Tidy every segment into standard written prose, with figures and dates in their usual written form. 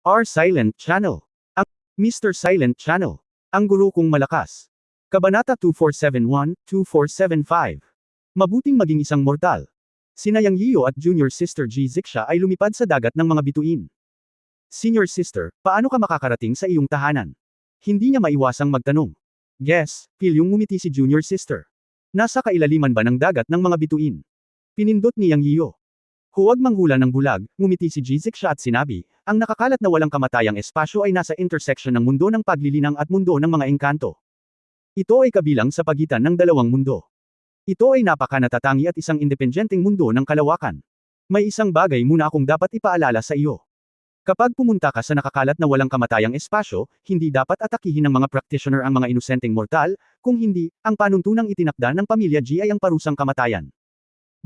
R. Silent Channel. Ang Mr. Silent Channel. Ang guro kong malakas. Kabanata 2471-2475. Mabuting maging isang mortal. Sina Yang Yiyo at junior sister Ji Zixia ay lumipad sa dagat ng mga bituin. Senior sister, paano ka makakarating sa iyong tahanan? Hindi niya maiwasang magtanong. Guess, pilyong ngumiti si junior sister. Nasa kailaliman ba ng dagat ng mga bituin? Pinindot ni Yang Yiyo. Huwag manghula ng bulag, ngumiti si Ji Zixia at sinabi, ang nakakalat na walang kamatayang espasyo ay nasa intersection ng mundo ng paglilinang at mundo ng mga engkanto. Ito ay kabilang sa pagitan ng dalawang mundo. Ito ay napaka-natatangi at isang independenteng mundo ng kalawakan. May isang bagay muna akong dapat ipaalala sa iyo. Kapag pumunta ka sa nakakalat na walang kamatayang espasyo, hindi dapat atakihin ng mga practitioner ang mga inosenteng mortal, kung hindi, ang panuntunang itinakda ng pamilya G ay ang parusang kamatayan.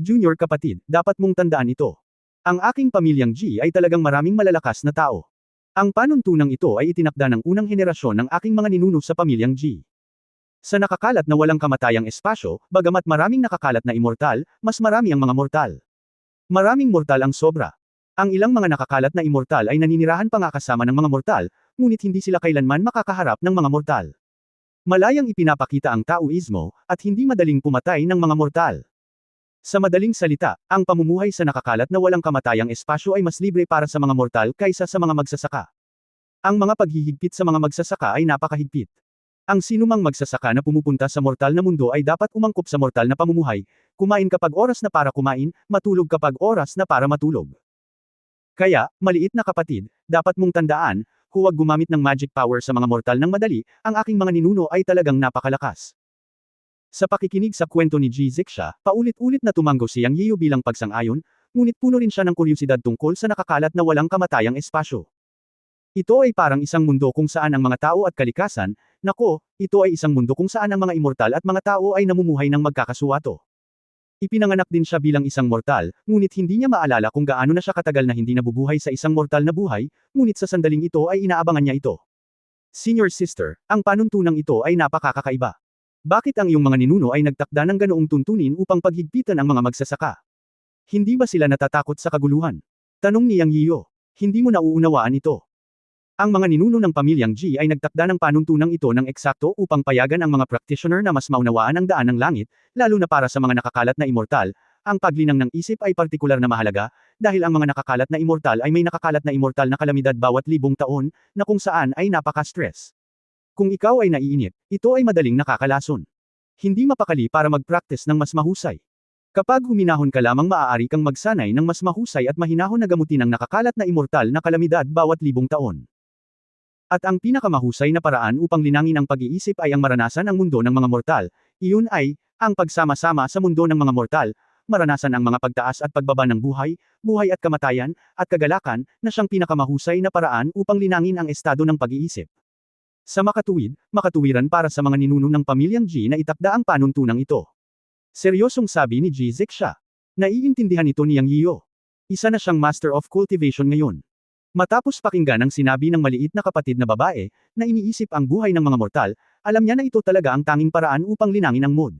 Junior kapatid, dapat mong tandaan ito. Ang aking pamilyang G ay talagang maraming malalakas na tao. Ang panuntunang ito ay itinakda ng unang henerasyon ng aking mga ninuno sa pamilyang G. Sa nakakalat na walang kamatayang espasyo, bagamat maraming nakakalat na immortal, mas marami ang mga mortal. Maraming mortal ang sobra. Ang ilang mga nakakalat na immortal ay naninirahan pa nga kasama ng mga mortal, ngunit hindi sila kailanman makakaharap ng mga mortal. Malayang ipinapakita ang Taoismo, at hindi madaling pumatay ng mga mortal. Sa madaling salita, ang pamumuhay sa nakakalat na walang kamatayang espasyo ay mas libre para sa mga mortal kaysa sa mga magsasaka. Ang mga paghihigpit sa mga magsasaka ay napakahigpit. Ang sinumang magsasaka na pumupunta sa mortal na mundo ay dapat umangkop sa mortal na pamumuhay, kumain kapag oras na para kumain, matulog kapag oras na para matulog. Kaya, maliit na kapatid, dapat mong tandaan, huwag gumamit ng magic power sa mga mortal ng madali, ang aking mga ninuno ay talagang napakalakas. Sa pakikinig sa kwento ni Ji Zixia, paulit-ulit na tumanggo si Yang Yiyo bilang pagsang-ayon, ngunit puno rin siya ng kuryosidad tungkol sa nakakalat na walang kamatayang espasyo. Ito ay parang isang mundo kung saan ang mga tao at kalikasan, nako, ito ay isang mundo kung saan ang mga immortal at mga tao ay namumuhay ng magkakasuwato. Ipinanganak din siya bilang isang mortal, ngunit hindi niya maalala kung gaano na siya katagal na hindi nabubuhay sa isang mortal na buhay, ngunit sa sandaling ito ay inaabangan niya ito. Senior sister, ang panuntunang ito ay napakakaiba. Bakit ang iyong mga ninuno ay nagtakda ng ganoong tuntunin upang paghigpitan ang mga magsasaka? Hindi ba sila natatakot sa kaguluhan? Tanong ni Yang Yiyo. Hindi mo nauunawaan ito. Ang mga ninuno ng pamilyang G ay nagtakda ng panuntunang ito ng eksakto upang payagan ang mga practitioner na mas maunawaan ang daan ng langit, lalo na para sa mga nakakalat na immortal. Ang paglinang ng isip ay partikular na mahalaga, dahil ang mga nakakalat na immortal ay may nakakalat na immortal na kalamidad bawat 1,000 taon, na kung saan ay napaka-stress. Kung ikaw ay naiinip, ito ay madaling nakakalason. Hindi mapakali para mag-practice ng mas mahusay. Kapag huminahon ka lamang maaari kang magsanay ng mas mahusay at mahinahon na gamutin ang nakakalat na immortal na kalamidad bawat 1,000 taon. At ang pinakamahusay na paraan upang linangin ang pag-iisip ay ang maranasan ang mundo ng mga mortal, iyon ay, ang pagsama-sama sa mundo ng mga mortal, maranasan ang mga pagtaas at pagbaba ng buhay, buhay at kamatayan, at kagalakan, na siyang pinakamahusay na paraan upang linangin ang estado ng pag-iisip. Sa makatuwiran para sa mga ninuno ng pamilyang G na itakda ang panuntunang ito. Seryosong sabi ni Ji Zixia. Naiintindihan ito ni Yang Yiyo. Isa na siyang master of cultivation ngayon. Matapos pakinggan ang sinabi ng maliit na kapatid na babae, na iniisip ang buhay ng mga mortal, alam niya na ito talaga ang tanging paraan upang linangin ang mood.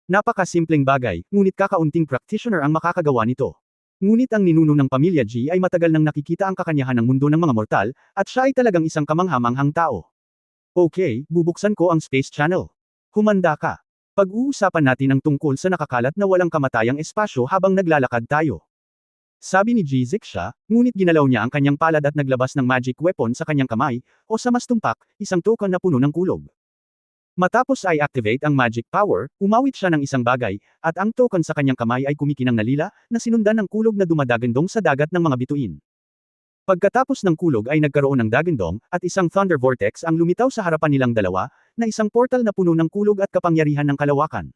Napakasimpleng bagay, ngunit kakaunting practitioner ang makakagawa nito. Ngunit ang ninuno ng pamilya G ay matagal nang nakikita ang kakanyahan ng mundo ng mga mortal, at siya ay talagang isang kamangha-manghang tao. Okay, bubuksan ko ang Space Channel. Humanda ka. Pag-uusapan natin ang tungkol sa nakakalat na walang kamatayang espasyo habang naglalakad tayo. Sabi ni Ji Zixia, ngunit ginalaw niya ang kanyang palad at naglabas ng magic weapon sa kanyang kamay, o sa mas tumpak, isang token na puno ng kulog. Matapos ay activate ang magic power, umawit siya ng isang bagay, at ang token sa kanyang kamay ay kumikinang na lila, na sinundan ng kulog na dumadagandong sa dagat ng mga bituin. Pagkatapos ng kulog ay nagkaroon ng dagandong, at isang thunder vortex ang lumitaw sa harapan nilang dalawa, na isang portal na puno ng kulog at kapangyarihan ng kalawakan.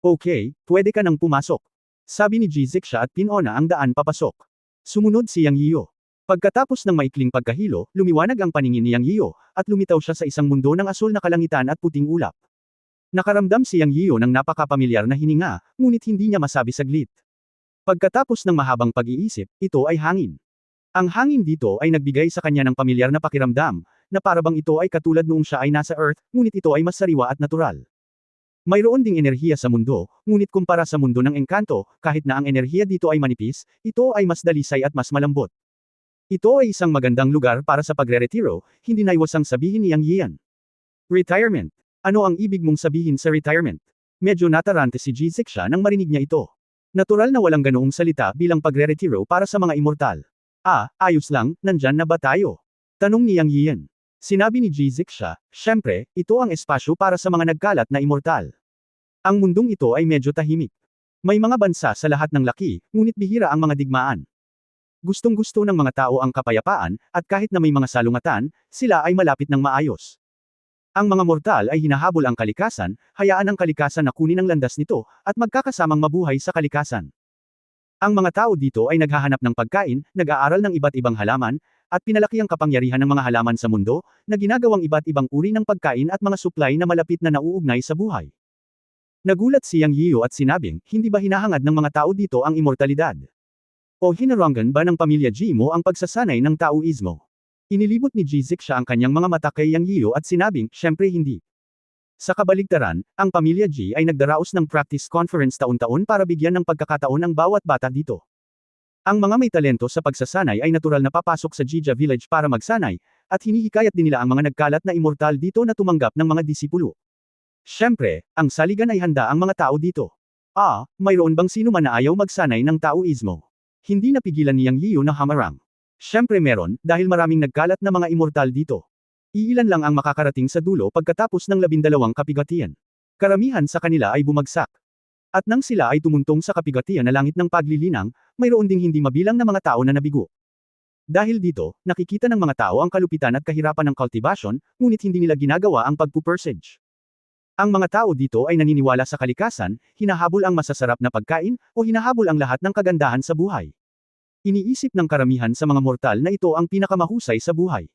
Okay, pwede ka nang pumasok. Sabi ni Ji Zixia at pinona ang daan papasok. Sumunod si Yang Yiyo. Pagkatapos ng maikling pagkahilo, lumiwanag ang paningin ni Yang Yiyo, at lumitaw siya sa isang mundo ng asul na kalangitan at puting ulap. Nakaramdam si Yang Yiyo ng napakapamilyar na hininga, ngunit hindi niya masabi saglit. Pagkatapos ng mahabang pag-iisip, ito ay hangin. Ang hangin dito ay nagbigay sa kanya ng pamilyar na pakiramdam, na parabang ito ay katulad noong siya ay nasa Earth, ngunit ito ay mas sariwa at natural. Mayroon ding enerhiya sa mundo, ngunit kumpara sa mundo ng engkanto, kahit na ang enerhiya dito ay manipis, ito ay mas dalisay at mas malambot. Ito ay isang magandang lugar para sa pagre-retiro, hindi naiwasang sabihin ni Yang Yian. Retirement. Ano ang ibig mong sabihin sa retirement? Medyo natarante si Ji Zixa nang marinig niya ito. Natural na walang ganoong salita bilang pagre-retiro para sa mga immortal. Ayos lang, nandyan na ba tayo? Tanong ni Yang Yian. Sinabi ni Ji Zixa, syempre, ito ang espasyo para sa mga nagkalat na immortal. Ang mundong ito ay medyo tahimik. May mga bansa sa lahat ng laki, ngunit bihira ang mga digmaan. Gustong-gusto ng mga tao ang kapayapaan, at kahit na may mga salungatan, sila ay malapit ng maayos. Ang mga mortal ay hinahabol ang kalikasan, hayaan ang kalikasan na kunin ang landas nito, at magkakasamang mabuhay sa kalikasan. Ang mga tao dito ay naghahanap ng pagkain, nag-aaral ng iba't ibang halaman, at pinalaki ang kapangyarihan ng mga halaman sa mundo, na ginagawang iba't ibang uri ng pagkain at mga supply na malapit na nauugnay sa buhay. Nagulat si Yang Yiu at sinabing, hindi ba hinahangad ng mga tao dito ang immortalidad? O hinarangan ba ng pamilya Ji mo ang pagsasanay ng Taoismo? Inilibot ni Ji Zixa ang kanyang mga mata kay Yang Yiu at sinabing, syempre hindi. Sa kabaligtaran, ang pamilya Ji ay nagdaraos ng practice conference taon-taon para bigyan ng pagkakataon ang bawat bata dito. Ang mga may talento sa pagsasanay ay natural na papasok sa Jija Village para magsanay, at hinihikayat din nila ang mga nagkalat na immortal dito na tumanggap ng mga disipulo. Syempre, ang saligan ay handa ang mga tao dito. Mayroon bang sino man na ayaw magsanay ng Taoismo? Hindi napigilan ni Yang Yiu na hamarang. Syempre meron, dahil maraming nagkalat na mga immortal dito. Iilan lang ang makakarating sa dulo pagkatapos ng 12 kapigatian. Karamihan sa kanila ay bumagsak. At nang sila ay tumuntong sa kapigatian na langit ng paglilinang, mayroon ding hindi mabilang na mga tao na nabigo. Dahil dito, nakikita ng mga tao ang kalupitan at kahirapan ng cultivation, ngunit hindi nila ginagawa ang pagpupursage. Ang mga tao dito ay naniniwala sa kalikasan, hinahabol ang masasarap na pagkain, o hinahabol ang lahat ng kagandahan sa buhay. Iniisip ng karamihan sa mga mortal na ito ang pinakamahusay sa buhay.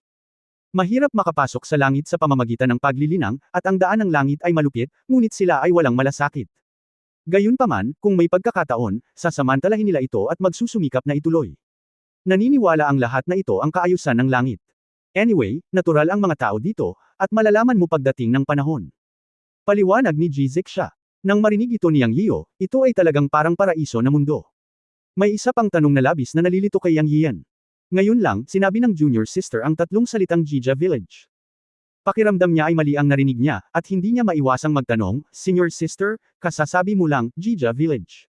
Mahirap makapasok sa langit sa pamamagitan ng paglilinang, at ang daan ng langit ay malupit, ngunit sila ay walang malasakit. Gayunpaman, kung may pagkakataon, sasamantalahin nila ito at magsusumikap na ituloy. Naniniwala ang lahat na ito ang kaayusan ng langit. Anyway, natural ang mga tao dito, at malalaman mo pagdating ng panahon. Paliwanag ni Ji Zixa. Nang marinig ito ni Yang Yiu, ito ay talagang parang paraiso na mundo. May isa pang tanong na labis na nalilito kay Yang Yian. Ngayon lang, sinabi ng junior sister ang tatlong salitang Jija Village. Pakiramdam niya ay mali ang narinig niya, at hindi niya maiwasang magtanong, Senior sister, kasasabi mo lang, Jija Village.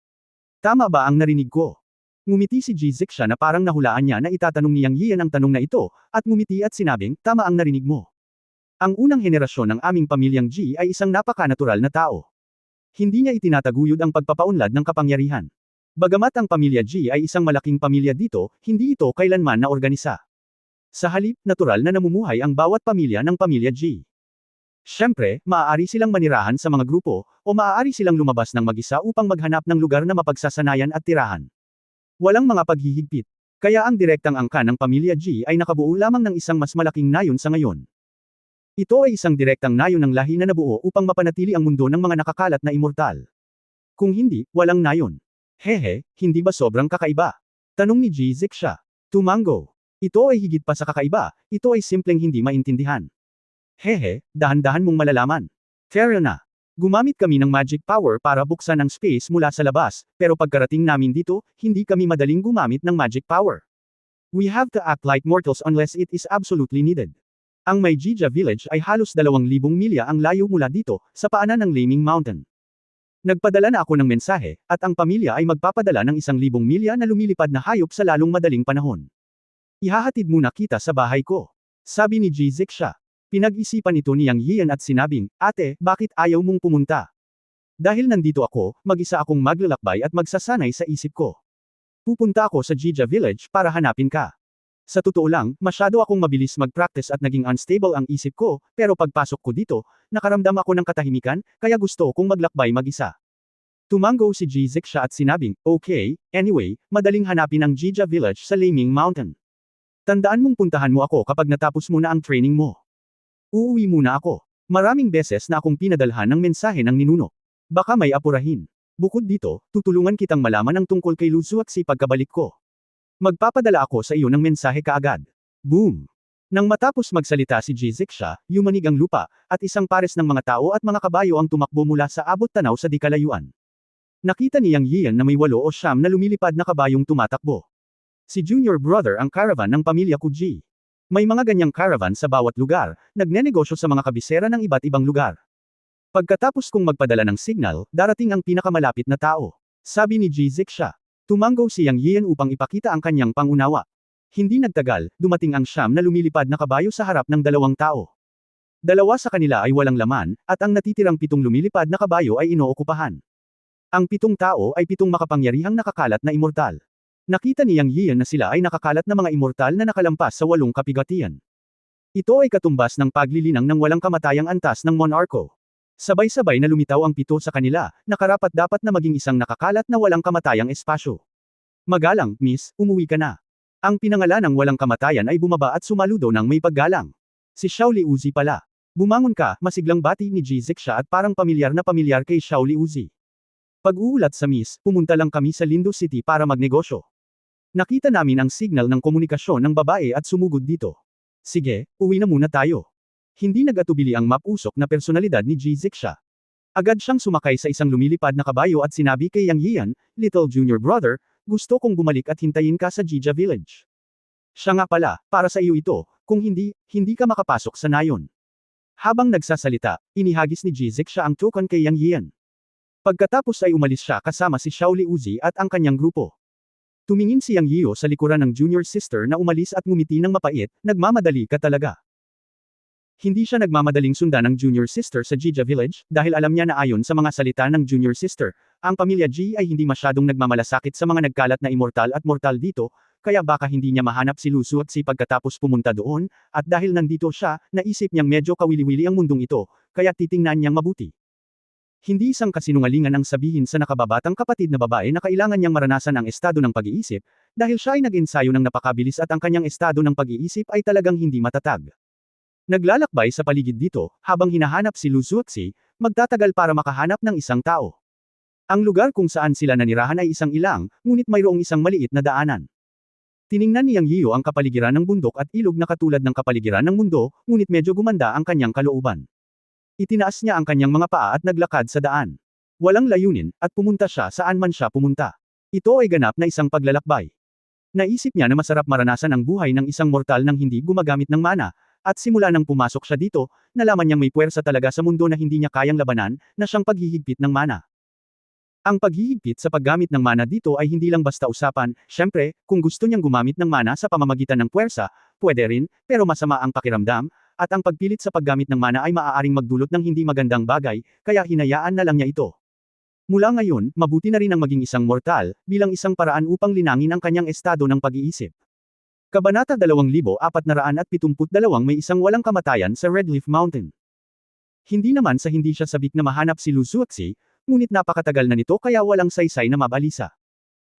Tama ba ang narinig ko? Ngumiti si Ji Zixa na parang nahulaan niya na itatanong ni Yang Yian ang tanong na ito, at ngumiti at sinabing, tama ang narinig mo. Ang unang henerasyon ng aming pamilyang Ji ay isang napaka-natural na tao. Hindi niya itinataguyod ang pagpapaunlad ng kapangyarihan. Bagamat ang pamilya Ji ay isang malaking pamilya dito, hindi ito kailanman na organisa. Sa halip, natural na namumuhay ang bawat pamilya ng pamilya Ji. Siyempre, maaari silang manirahan sa mga grupo, o maaari silang lumabas ng mag-isa upang maghanap ng lugar na mapagsasanayan at tirahan. Walang mga paghihigpit. Kaya ang direktang angkan ng pamilya Ji ay nakabuo lamang ng isang mas malaking nayon sa ngayon. Ito ay isang direktang nayon ng lahi na nabuo upang mapanatili ang mundo ng mga nakakalat na immortal. Kung hindi, walang nayon. Hehe, hindi ba sobrang kakaiba? Tanong ni Ji Zixa. Tumango. Ito ay higit pa sa kakaiba, ito ay simpleng hindi maintindihan. Hehe, dahan-dahan mong malalaman. Fair na. Gumamit kami ng magic power para buksan ang space mula sa labas, pero pagkarating namin dito, hindi kami madaling gumamit ng magic power. We have to act like mortals unless it is absolutely needed. Ang may Jija Village ay halos 2,000 milya ang layo mula dito, sa paanan ng Laming Mountain. Nagpadala na ako ng mensahe, at ang pamilya ay magpapadala ng 1,000 milya na lumilipad na hayop sa lalong madaling panahon. Ihahatid muna kita sa bahay ko. Sabi ni Ji Zixa. Pinag-isipan ito ni Yang Yian at sinabing, ate, bakit ayaw mong pumunta? Dahil nandito ako, mag-isa akong maglalakbay at magsasanay sa isip ko. Pupunta ako sa Jija Village para hanapin ka. Sa totoo lang, masyado akong mabilis mag-practice at naging unstable ang isip ko, pero pagpasok ko dito, nakaramdam ako ng katahimikan, kaya gusto kong maglakbay mag-isa. Tumango si Ji Zixa at sinabing, okay, anyway, madaling hanapin ang Jija Village sa Laming Mountain. Tandaan mong puntahan mo ako kapag natapos mo na ang training mo. Uuwi muna ako. Maraming beses na akong pinadalhan ng mensahe ng ninuno. Baka may apurahin. Bukod dito, tutulungan kitang malaman ang tungkol kay Lu Zuaxi pagkabalik ko. Magpapadala ako sa iyo ng mensahe kaagad. Boom! Nang matapos magsalita si Ji Zixa, yumanig ang lupa, at isang pares ng mga tao at mga kabayo ang tumakbo mula sa abot tanaw sa di kalayuan. Nakita ni Yang Yian na may 8 o 9 na lumilipad na kabayong tumatakbo. Si Junior Brother ang caravan ng pamilya Kuji. May mga ganyang caravan sa bawat lugar, nagnenegosyo sa mga kabisera ng iba't ibang lugar. Pagkatapos kong magpadala ng signal, darating ang pinakamalapit na tao. Sabi ni Ji Ziksha. Tumanggo si Yang Yian upang ipakita ang kanyang pangunawa. Hindi nagtagal, dumating ang siyam na lumilipad na kabayo sa harap ng dalawang tao. Dalawa sa kanila ay walang laman, at ang natitirang 7 lumilipad na kabayo ay inookupahan. Ang 7 tao ay 7 makapangyarihang nakakalat na immortal. Nakita ni Yang Yian na sila ay nakakalat na mga immortal na nakalampas sa 8 kapigatian. Ito ay katumbas ng paglilinang ng walang kamatayang antas ng Monarco. Sabay-sabay na lumitaw ang 7 sa kanila, nakarapat-dapat na maging isang nakakalat na walang kamatayang espasyo. Magalang, miss, umuwi ka na. Ang pinangalan ng walang kamatayan ay bumaba at sumaludo ng may paggalang. Si Xiao Liuzi pala. Bumangon ka, masiglang bati ni Ji Ziksha at parang pamilyar na pamilyar kay Xiao Liuzi. Pag-uulat sa miss, pumunta lang kami sa Lindo City para magnegosyo. Nakita namin ang signal ng komunikasyon ng babae at sumugod dito. Sige, uwi na muna tayo. Hindi nag-atubili ang mapusok na personalidad ni Ji Ziksha. Agad siyang sumakay sa isang lumilipad na kabayo at sinabi kay Yang Yian, Little Junior Brother, gusto kong bumalik at hintayin ka sa Jija Village. Siya nga pala, para sa iyo ito, kung hindi, hindi ka makapasok sa nayon. Habang nagsasalita, inihagis ni Ji Ziksha ang token kay Yang Yian. Pagkatapos ay umalis siya kasama si Xiao Liuzi at ang kanyang grupo. Tumingin si Yang Yiu sa likuran ng junior sister na umalis at ngumiti ng mapait, nagmamadali ka talaga. Hindi siya nagmamadaling sundan ng junior sister sa Jija Village, dahil alam niya na ayon sa mga salita ng junior sister, ang pamilya Ji ay hindi masyadong nagmamalasakit sa mga nagkalat na immortal at mortal dito, kaya baka hindi niya mahanap si Lu Suotsi pagkatapos pumunta doon, at dahil nandito siya, naisip niyang medyo kawili-wili ang mundong ito, kaya titingnan niyang mabuti. Hindi isang kasinungalingan ang sabihin sa nakababatang kapatid na babae na kailangan niyang maranasan ang estado ng pag-iisip, dahil siya ay nag-ensayo ng napakabilis at ang kanyang estado ng pag-iisip ay talagang hindi matatag. Naglalakbay sa paligid dito, habang hinahanap si Lu Suotsi, magtatagal para makahanap ng isang tao. Ang lugar kung saan sila nanirahan ay isang ilang, ngunit mayroong isang maliit na daanan. Tiningnan ni Yang Yiu ang kapaligiran ng bundok at ilog na katulad ng kapaligiran ng mundo, ngunit medyo gumanda ang kanyang kalooban. Itinaas niya ang kanyang mga paa at naglakad sa daan. Walang layunin, at pumunta siya saan man siya pumunta. Ito ay ganap na isang paglalakbay. Naisip niya na masarap maranasan ang buhay ng isang mortal nang hindi gumagamit ng mana, at simula nang pumasok siya dito, nalaman niyang may puwersa talaga sa mundo na hindi niya kayang labanan, na siyang paghihigpit ng mana. Ang paghihigpit sa paggamit ng mana dito ay hindi lang basta usapan, syempre, kung gusto niyang gumamit ng mana sa pamamagitan ng puwersa, pwede rin, pero masama ang pakiramdam, at ang pagpilit sa paggamit ng mana ay maaaring magdulot ng hindi magandang bagay, kaya hinayaan na lang niya ito. Mula ngayon, mabuti na rin ang maging isang mortal, bilang isang paraan upang linangin ang kanyang estado ng pag-iisip. Kabanata 2472 may isang walang kamatayan sa Redleaf Mountain. Hindi naman sa hindi siya sabik na mahanap si Lu Suotsi, ngunit napakatagal na nito kaya walang saysay na mabalisa.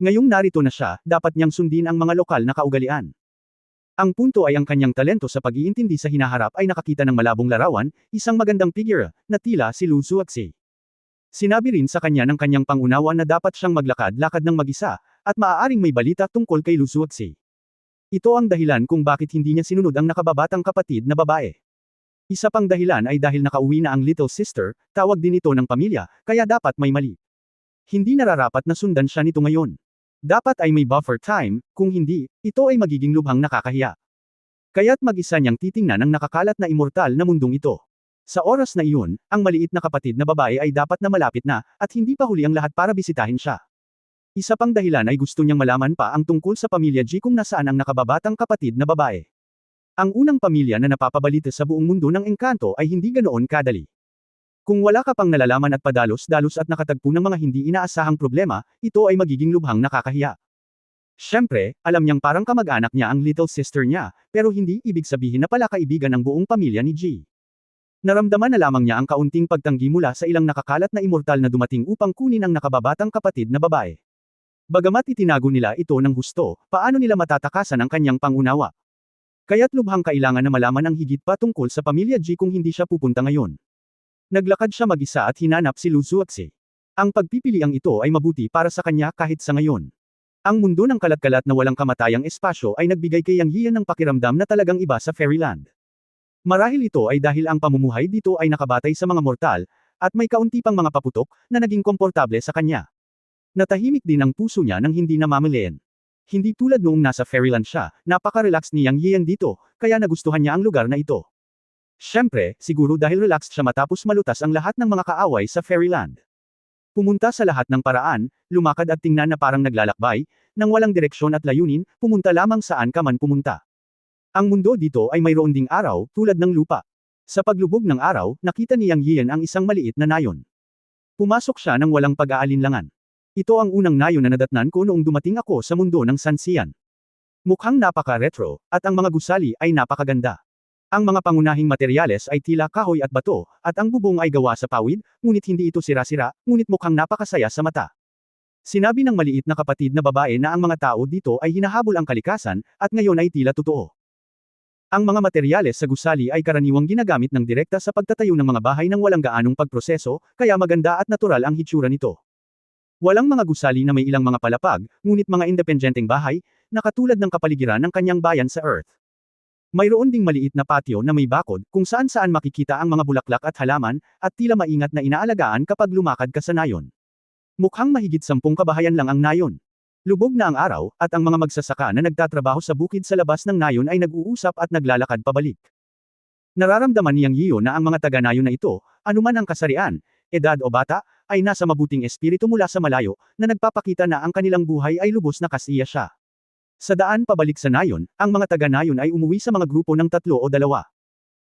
Ngayong narito na siya, dapat niyang sundin ang mga lokal na kaugalian. Ang punto ay ang kanyang talento sa pag-iintindi sa hinaharap ay nakakita ng malabong larawan, isang magandang figure, na tila si Lu Suotsi. Sinabi rin sa kanya ng kanyang pangunawa na dapat siyang maglakad-lakad ng mag-isa, at maaaring may balita tungkol kay Lu Suotsi. Ito ang dahilan kung bakit hindi niya sinunod ang nakababatang kapatid na babae. Isa pang dahilan ay dahil nakauwi na ang little sister, tawag din ito ng pamilya, kaya dapat may mali. Hindi nararapat na sundan siya nito ngayon. Dapat ay may buffer time, kung hindi, ito ay magiging lubhang nakakahiya. Kaya't mag-isa niyang titingnan ang nakakalat na immortal na mundong ito. Sa oras na iyon, ang maliit na kapatid na babae ay dapat na malapit na, at hindi pa huli ang lahat para bisitahin siya. Isa pang dahilan ay gusto niyang malaman pa ang tungkol sa pamilya Ji kung nasaan ang nakababatang kapatid na babae. Ang unang pamilya na napapabalita sa buong mundo ng engkanto ay hindi ganoon kadali. Kung wala ka pang nalalaman at padalos-dalos at nakatagpo ng mga hindi inaasahang problema, ito ay magiging lubhang nakakahiya. Siyempre, alam niyang parang kamag-anak niya ang little sister niya, pero hindi ibig sabihin na pala kaibigan ng buong pamilya ni Ji. Naramdaman na lamang niya ang kaunting pagtanggi mula sa ilang nakakalat na immortal na dumating upang kunin ang nakababatang kapatid na babae. Bagamat itinago nila ito ng gusto, paano nila matatakasan ang kanyang pangunawa? Kaya't lubhang kailangan na malaman ang higit pa tungkol sa pamilya Ji kung hindi siya pupunta ngayon. Naglakad siya mag-isa at hinanap si Lu Suotsi. Ang pagpipiliang ito ay mabuti para sa kanya kahit sa ngayon. Ang mundo ng kalat-kalat na walang kamatayang espasyo ay nagbigay kay Yang Yian ng pakiramdam na talagang iba sa Fairyland. Marahil ito ay dahil ang pamumuhay dito ay nakabatay sa mga mortal, at may kaunti pang mga paputok na naging komportable sa kanya. Natahimik din ang puso niya nang hindi namamalayan. Hindi tulad noong nasa Fairyland siya, napaka-relaxed ni Yang Yian dito, kaya nagustuhan niya ang lugar na ito. Siyempre, siguro dahil relaxed siya matapos malutas ang lahat ng mga kaaway sa Fairyland. Pumunta sa lahat ng paraan, lumakad at tingnan na parang naglalakbay, nang walang direksyon at layunin, pumunta lamang saan ka man pumunta. Ang mundo dito ay mayroon ding araw, tulad ng lupa. Sa paglubog ng araw, nakita ni Yang Yian ang isang maliit na nayon. Pumasok siya nang walang pag-aalinlangan. Ito ang unang nayon na nadatnan ko noong dumating ako sa mundo ng Sanxian. Mukhang napaka-retro, at ang mga gusali ay napakaganda. Ang mga pangunahing materyales ay tila kahoy at bato, at ang bubong ay gawa sa pawid, ngunit hindi ito sira-sira, ngunit mukhang napakasaya sa mata. Sinabi ng maliit na kapatid na babae na ang mga tao dito ay hinahabol ang kalikasan, at ngayon ay tila totoo. Ang mga materyales sa gusali ay karaniwang ginagamit ng direkta sa pagtatayo ng mga bahay ng walang gaanong pagproseso, kaya maganda at natural ang hitsura nito. Walang mga gusali na may ilang mga palapag, ngunit mga independenteng bahay, na katulad ng kapaligiran ng kanyang bayan sa Earth. Mayroon ding maliit na patio na may bakod, kung saan-saan makikita ang mga bulaklak at halaman, at tila maingat na inaalagaan kapag lumakad ka sa nayon. Mukhang mahigit 10 kabahayan lang ang nayon. Lubog na ang araw, at ang mga magsasaka na nagtatrabaho sa bukid sa labas ng nayon ay nag-uusap at naglalakad pabalik. Nararamdaman niyang Yiyo na ang mga taga-nayon na ito, anuman ang kasarian, edad o bata, ay nasa mabuting espiritu mula sa malayo, na nagpapakita na ang kanilang buhay ay lubos na kasiya siya. Sa daan pabalik sa nayon, ang mga taga-nayon ay umuwi sa mga grupo ng 3 o 2.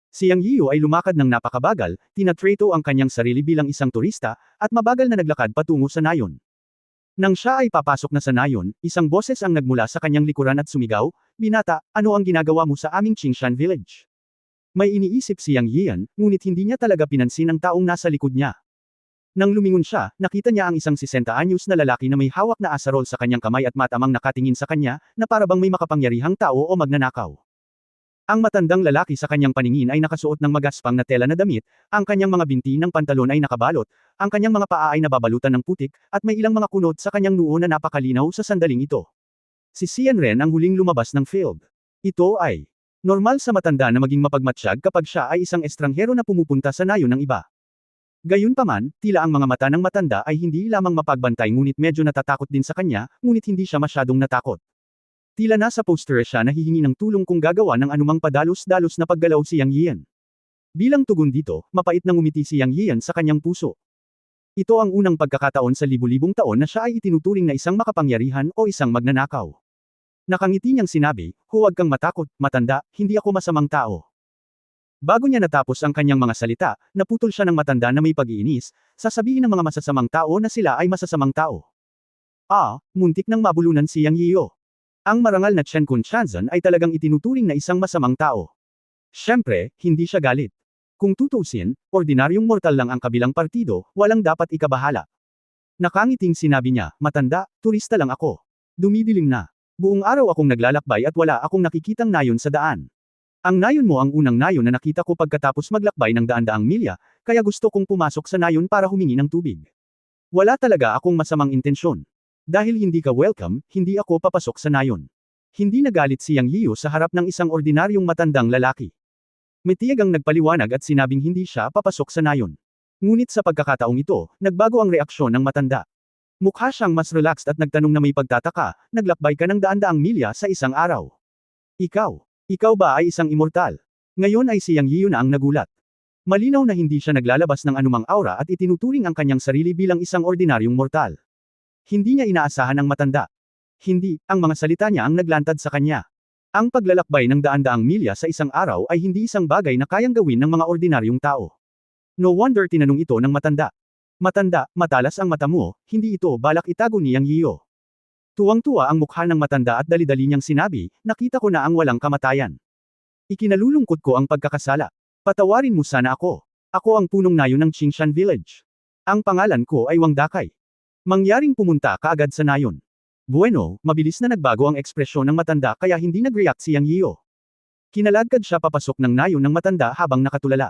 Si Yang Yiyo ay lumakad ng napakabagal, tinatreto ang kanyang sarili bilang isang turista, at mabagal na naglakad patungo sa nayon. Nang siya ay papasok na sa nayon, isang boses ang nagmula sa kanyang likuran at sumigaw, "Binata, ano ang ginagawa mo sa aming Qingshan Village?" May iniisip si Yang Yian, ngunit hindi niya talaga pinansin ang taong nasa likod niya. Nang lumingon siya, nakita niya ang isang 60 anyos na lalaki na may hawak na asarol sa kanyang kamay at matamang nakatingin sa kanya, na parabang may makapangyarihang tao o magnanakaw. Ang matandang lalaki sa kanyang paningin ay nakasuot ng magaspang na tela na damit, ang kanyang mga binti ng pantalon ay nakabalot, ang kanyang mga paa ay nababalutan ng putik, at may ilang mga kunot sa kanyang noo na napakalinaw sa sandaling ito. Si Xian Ren ang huling lumabas ng field. Ito ay normal sa matanda na maging mapagmatsyag kapag siya ay isang estranghero na pumupunta sa nayon ng iba. Gayunpaman, tila ang mga mata ng matanda ay hindi lamang mapagbantay ngunit medyo natatakot din sa kanya, ngunit hindi siya masyadong natakot. Tila nasa poster siya na hihingi ng tulong kung gagawa ng anumang padalos-dalos na paggalaw si Yang Yian. Bilang tugon dito, mapait na ngumiti si Yang Yian sa kanyang puso. Ito ang unang pagkakataon sa libu-libong taon na siya ay itinuturing na isang makapangyarihan o isang magnanakaw. Nakangiti niyang sinabi, "Huwag kang matakot, matanda, hindi ako masamang tao." Bago niya natapos ang kanyang mga salita, naputol siya ng matanda na may pag-iinis, sasabihin ng mga masasamang tao na sila ay masasamang tao. Muntik nang mabulunan si Yang Yiyo. Ang marangal na Chen Kun Chanzan ay talagang itinuturing na isang masamang tao. Siyempre, hindi siya galit. Kung tutuusin, ordinaryong mortal lang ang kabilang partido, walang dapat ikabahala. Nakangiting sinabi niya, "Matanda, turista lang ako. Dumidilim na. Buong araw akong naglalakbay at wala akong nakikitang nayon sa daan. Ang nayon mo ang unang nayon na nakita ko pagkatapos maglakbay ng daan-daang milya, kaya gusto kong pumasok sa nayon para humingi ng tubig. Wala talaga akong masamang intensyon. Dahil hindi ka welcome, hindi ako papasok sa nayon." Hindi nagalit si Yang Yiyo sa harap ng isang ordinaryong matandang lalaki. Matiyag ang nagpaliwanag at sinabing hindi siya papasok sa nayon. Ngunit sa pagkakataong ito, nagbago ang reaksyon ng matanda. Mukha siyang mas relaxed at nagtanong na may pagtataka, "Naglakbay ka ng daan-daang milya sa isang araw. Ikaw ba ay isang immortal?" Ngayon ay si Yang Yiyo na ang nagulat. Malinaw na hindi siya naglalabas ng anumang aura at itinuturing ang kanyang sarili bilang isang ordinaryong mortal. Hindi niya inaasahan ang matanda. Hindi, ang mga salita niya ang naglantad sa kanya. Ang paglalakbay ng daan-daang milya sa isang araw ay hindi isang bagay na kayang gawin ng mga ordinaryong tao. No wonder tinanong ito ng matanda. "Matanda, matalas ang mata mo, hindi ito balak itago ni Yang Yiyo." Tuwang-tuwa ang mukha ng matanda at dali-dali niyang sinabi, "Nakita ko na ang walang kamatayan. Ikinalulungkot ko ang pagkakasala. Patawarin mo sana ako. Ako ang punong nayon ng Qingshan Village. Ang pangalan ko ay Wang Dakay." Mangyaring pumunta kaagad sa nayon. Bueno, mabilis na nagbago ang ekspresyon ng matanda kaya hindi nag-react si Yang Yiyo. Kinaladkad siya papasok ng nayon ng matanda habang nakatulala.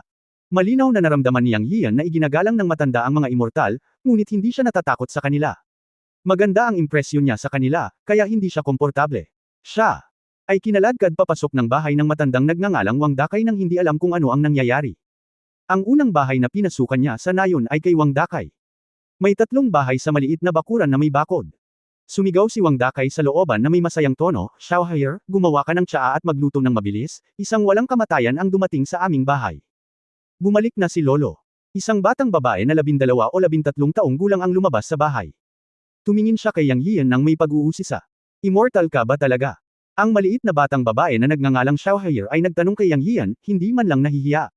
Malinaw na naramdaman ni Yang Yian na iginagalang ng matanda ang mga immortal, ngunit hindi siya natatakot sa kanila. Maganda ang impresyon niya sa kanila, kaya hindi siya komportable. Siya ay kinaladkad papasok ng bahay ng matandang nagngangalang Wang Dakay nang hindi alam kung ano ang nangyayari. Ang unang bahay na pinasukan niya sa nayon ay kay Wang Dakay. May 3 bahay sa maliit na bakuran na may bakod. Sumigaw si Wang Dakay sa looban na may masayang tono, Xiaohai, gumawa ka ng tsaa at magluto ng mabilis, isang walang kamatayan ang dumating sa aming bahay. Bumalik na si Lolo. Isang batang babae na 12 o 13 taong gulang ang lumabas sa bahay. Tumingin siya kay Yang Yian nang may pag-uusisa. Immortal ka ba talaga? Ang maliit na batang babae na nagngangalang Xiaohai ay nagtanong kay Yang Yian, hindi man lang nahihiya.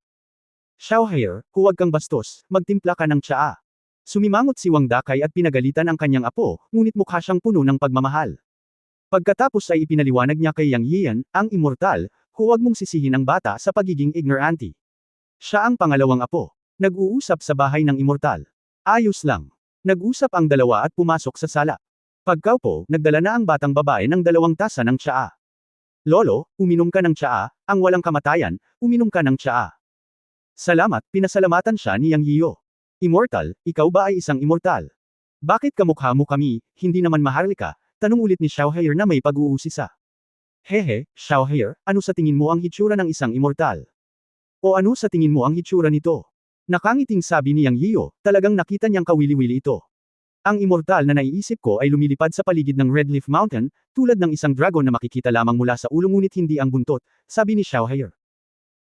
Xiaohai, huwag kang bastos, magtimpla ka ng tsaa. Sumimangot si Wang Dakay at pinagalitan ang kanyang apo, ngunit mukha siyang puno ng pagmamahal. Pagkatapos ay ipinaliwanag niya kay Yang Yian, ang immortal, huwag mong sisihin ang bata sa pagiging ignorante. Siya ang pangalawang apo. Nag-uusap sa bahay ng immortal. Ayos lang. Nag-usap ang dalawa at pumasok sa sala. Pagkaupo, nagdala na ang batang babae ng 2 tasa ng tsaa. Lolo, uminom ka ng tsaa, ang walang kamatayan, uminom ka ng tsaa. Salamat, pinasalamatan siya ni Yang Yiyo. Immortal, ikaw ba ay isang immortal? Bakit kamukha mo kami, hindi naman maharlika? Tanong ulit ni Xiaohai na may pag-uusisa. Hehe, Xiaohai, ano sa tingin mo ang hitsura ng isang immortal? O ano sa tingin mo ang hitsura nito? Nakangiting sabi ni Yang Yiyo, talagang nakita niyang kawili-wili ito. Ang immortal na naiisip ko ay lumilipad sa paligid ng Red Leaf Mountain, tulad ng isang dragon na makikita lamang mula sa ulo ngunit hindi ang buntot, sabi ni Xiaohai.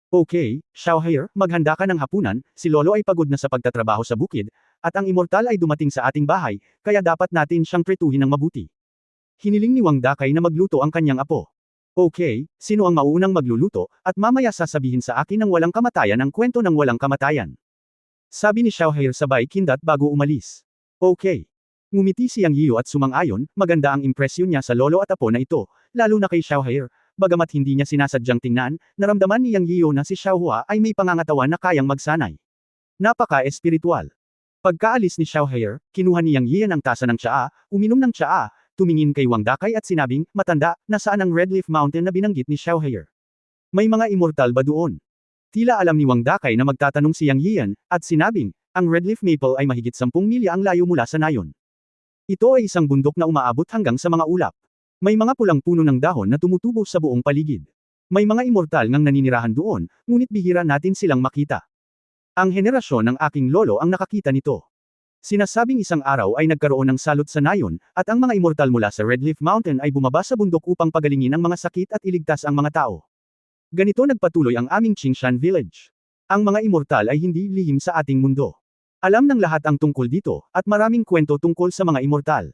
Okay, Xiaohai, maghanda ka ng hapunan, si Lolo ay pagod na sa pagtatrabaho sa bukid, at ang immortal ay dumating sa ating bahay, kaya dapat natin siyang tretuhin ng mabuti. Hiniling ni Wang Dakay na magluto ang kanyang apo. Okay, sino ang maunang magluluto, at mamaya sasabihin sa akin ng walang kamatayan ang kwento ng walang kamatayan. Sabi ni Xiaohai sabay kindat bago umalis. Okay. Ngumiti si Yang Yiyo at sumang-ayon, maganda ang impresyon niya sa lolo at apo na ito, lalo na kay Xiaohai. Bagamat hindi niya sinasadyang tingnan, naramdaman ni Yang Yiyo na si Xiaohua ay may pangangatawan na kayang magsanay. Napaka-espiritual. Pagkaalis ni Xiaohai, kinuha ni Yang Yian ang tasa ng tsaa, uminom ng tsaa, tumingin kay Wang Dakay at sinabing, matanda, nasaan ang Red Leaf Mountain na binanggit ni Xiaohai? May mga immortal ba doon? Tila alam ni Wang Dakay na magtatanong si Yang Yian, at sinabing, ang Red Leaf Maple ay mahigit 10 milya ang layo mula sa nayon. Ito ay isang bundok na umaabot hanggang sa mga ulap. May mga pulang puno ng dahon na tumutubo sa buong paligid. May mga immortal ngang naninirahan doon, ngunit bihira natin silang makita. Ang henerasyon ng aking lolo ang nakakita nito. Sinasabing isang araw ay nagkaroon ng salot sa nayon, at ang mga immortal mula sa Red Leaf Mountain ay bumaba sa bundok upang pagalingin ang mga sakit at iligtas ang mga tao. Ganito nagpatuloy ang aming Qingshan Village. Ang mga immortal ay hindi lihim sa ating mundo. Alam ng lahat ang tungkol dito, at maraming kwento tungkol sa mga immortal.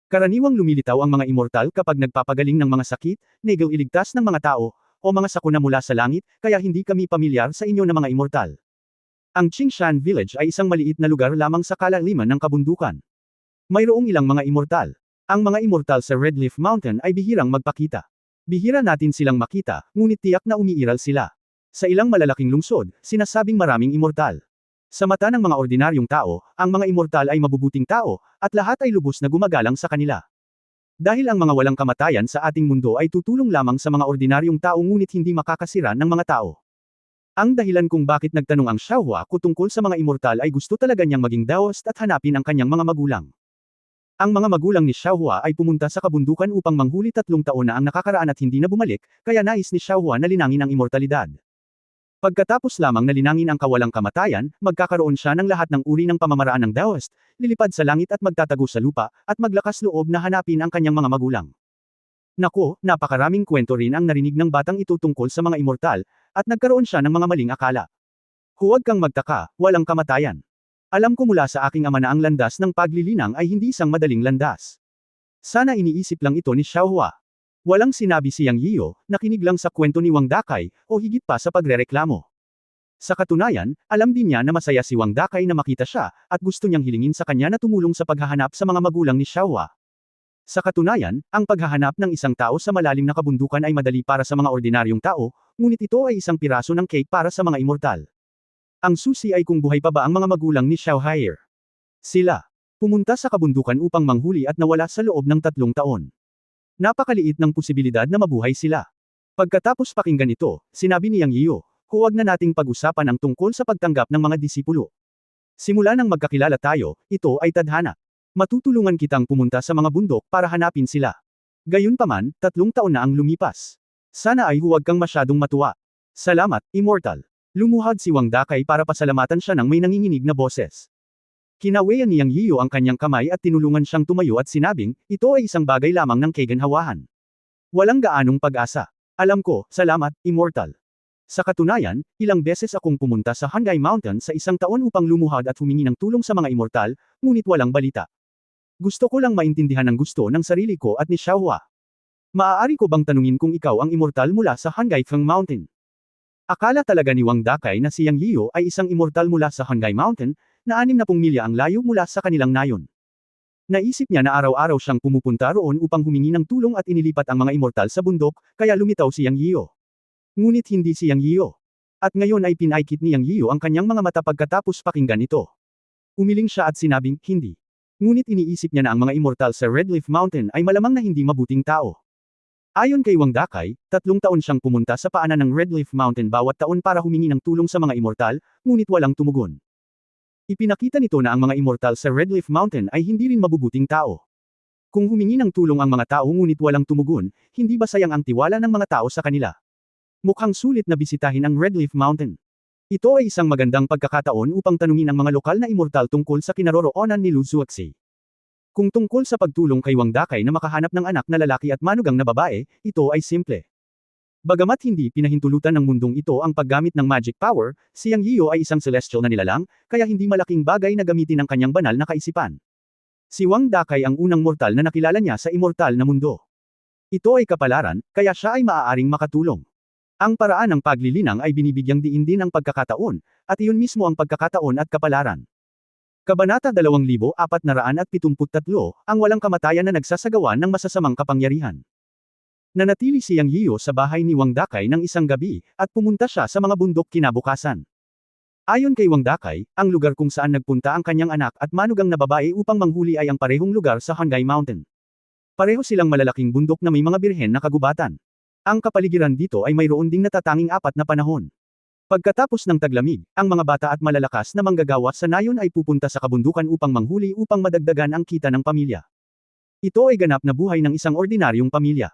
Karaniwang lumilitaw ang mga immortal kapag nagpapagaling ng mga sakit, negel iligtas ng mga tao, o mga sakuna mula sa langit, kaya hindi kami pamilyar sa inyo na mga immortal. Ang Qingshan Village ay isang maliit na lugar lamang sa kalaliman ng kabundukan. Mayroong ilang mga immortal. Ang mga immortal sa Red Leaf Mountain ay bihirang magpakita. Bihira natin silang makita, ngunit tiyak na umiiral sila. Sa ilang malalaking lungsod, sinasabing maraming immortal. Sa mata ng mga ordinaryong tao, ang mga immortal ay mabubuting tao, at lahat ay lubos na gumagalang sa kanila. Dahil ang mga walang kamatayan sa ating mundo ay tutulong lamang sa mga ordinaryong tao ngunit hindi makakasira ng mga tao. Ang dahilan kung bakit nagtanong ang Xiaohua tungkol sa mga immortal ay gusto talaga niyang maging Daoist at hanapin ang kanyang mga magulang. Ang mga magulang ni Xiaohua ay pumunta sa kabundukan upang manghuli 3 taon na ang nakakaraan at hindi na bumalik, kaya nais ni Xiaohua na linangin ang immortalidad. Pagkatapos lamang na linangin ang kawalang kamatayan, magkakaroon siya ng lahat ng uri ng pamamaraan ng Daoist, lilipad sa langit at magtatago sa lupa, at maglakas loob na hanapin ang kanyang mga magulang. Nako, napakaraming kwento rin ang narinig ng batang ito tungkol sa mga immortal, at nagkaroon siya ng mga maling akala. Huwag kang magtaka, walang kamatayan. Alam ko mula sa aking ama na ang landas ng paglilinang ay hindi isang madaling landas. Sana iniisip lang ito ni Xiaohua. Walang sinabi si Yang Yiyo, nakinig lang sa kwento ni Wang Dakay, o higit pa sa pagrereklamo. Sa katunayan, alam din niya na masaya si Wang Dakay na makita siya, at gusto niyang hilingin sa kanya na tumulong sa paghahanap sa mga magulang ni Xiaohua. Sa katunayan, ang paghahanap ng isang tao sa malalim na kabundukan ay madali para sa mga ordinaryong tao, ngunit ito ay isang piraso ng cake para sa mga immortal. Ang susi ay kung buhay pa ba ang mga magulang ni Xiaohai. Sila pumunta sa kabundukan upang manghuli at nawala sa loob ng 3 taon. Napakaliit ng posibilidad na mabuhay sila. Pagkatapos pakinggan ito, sinabi ni Yang Yiyo, huwag na nating pag-usapan ang tungkol sa pagtanggap ng mga disipulo. Simula nang magkakilala tayo, ito ay tadhana. Matutulungan kitang pumunta sa mga bundok para hanapin sila. Gayunpaman, 3 taon na ang lumipas. Sana ay huwag kang masyadong matuwa. Salamat, Immortal. Lumuhad si Wang Dakay para pasalamatan siya ng may nanginginig na boses. Kinawayan ni Yang Yiyo ang kanyang kamay at tinulungan siyang tumayo at sinabing, ito ay isang bagay lamang ng kaganhawahan. Walang gaanong pag-asa. Alam ko, salamat, Immortal. Sa katunayan, ilang beses akong pumunta sa Hanggai Mountain sa isang taon upang lumuhad at humingi ng tulong sa mga immortal, ngunit walang balita. Gusto ko lang maintindihan ang gusto ng sarili ko at ni Xiaohua. Maaari ko bang tanungin kung ikaw ang immortal mula sa Hanggai Feng Mountain? Akala talaga ni Wang Dakay na si Yang Yiyo ay isang immortal mula sa Hanggai Mountain, na 60 milya ang layo mula sa kanilang nayon. Naisip niya na araw-araw siyang pumupunta roon upang humingi ng tulong at inilipat ang mga immortal sa bundok, kaya lumitaw si Yang Yiyo. Ngunit hindi si Yang Yiyo. At ngayon ay pinaikit ni Yang Yiyo ang kanyang mga mata pagkatapos pakinggan ito. Umiling siya at sinabing, hindi. Ngunit iniisip niya na ang mga immortal sa Redleaf Mountain ay malamang na hindi mabuting tao. Ayon kay Wang Dakay, 3 taon siyang pumunta sa paanan ng Redleaf Mountain bawat taon para humingi ng tulong sa mga immortal, ngunit walang tumugon. Ipinakita nito na ang mga immortal sa Redleaf Mountain ay hindi rin mabubuting tao. Kung humingi ng tulong ang mga tao ngunit walang tumugon, hindi ba sayang ang tiwala ng mga tao sa kanila? Mukhang sulit na bisitahin ang Redleaf Mountain. Ito ay isang magandang pagkakataon upang tanungin ang mga lokal na immortal tungkol sa kinaroroonan ni Lu Zuoxi. Kung tungkol sa pagtulong kay Wang Dakay na makahanap ng anak na lalaki at manugang na babae, ito ay simple. Bagamat hindi pinahintulutan ng mundong ito ang paggamit ng magic power, si Yang Yiyo ay isang celestial na nilalang, kaya hindi malaking bagay na gamitin ang kanyang banal na kaisipan. Si Wang Dakay ang unang mortal na nakilala niya sa immortal na mundo. Ito ay kapalaran, kaya siya ay maaaring makatulong. Ang paraan ng paglilinang ay binibigyang diin din ang pagkakataon, at iyon mismo ang pagkakataon at kapalaran. Kabanata 2473, ang walang kamatayan na nagsasagawa ng masasamang kapangyarihan. Nanatili si Yang Yiyo sa bahay ni Wang Dakay ng isang gabi, at pumunta siya sa mga bundok kinabukasan. Ayon kay Wang Dakay, ang lugar kung saan nagpunta ang kanyang anak at manugang na babae upang manghuli ay ang parehong lugar sa Hanggai Mountain. Pareho silang malalaking bundok na may mga birhen na kagubatan. Ang kapaligiran dito ay mayroon ding natatanging 4 na panahon. Pagkatapos ng taglamig, ang mga bata at malalakas na manggagawa sa nayon ay pupunta sa kabundukan upang manghuli upang madagdagan ang kita ng pamilya. Ito ay ganap na buhay ng isang ordinaryong pamilya.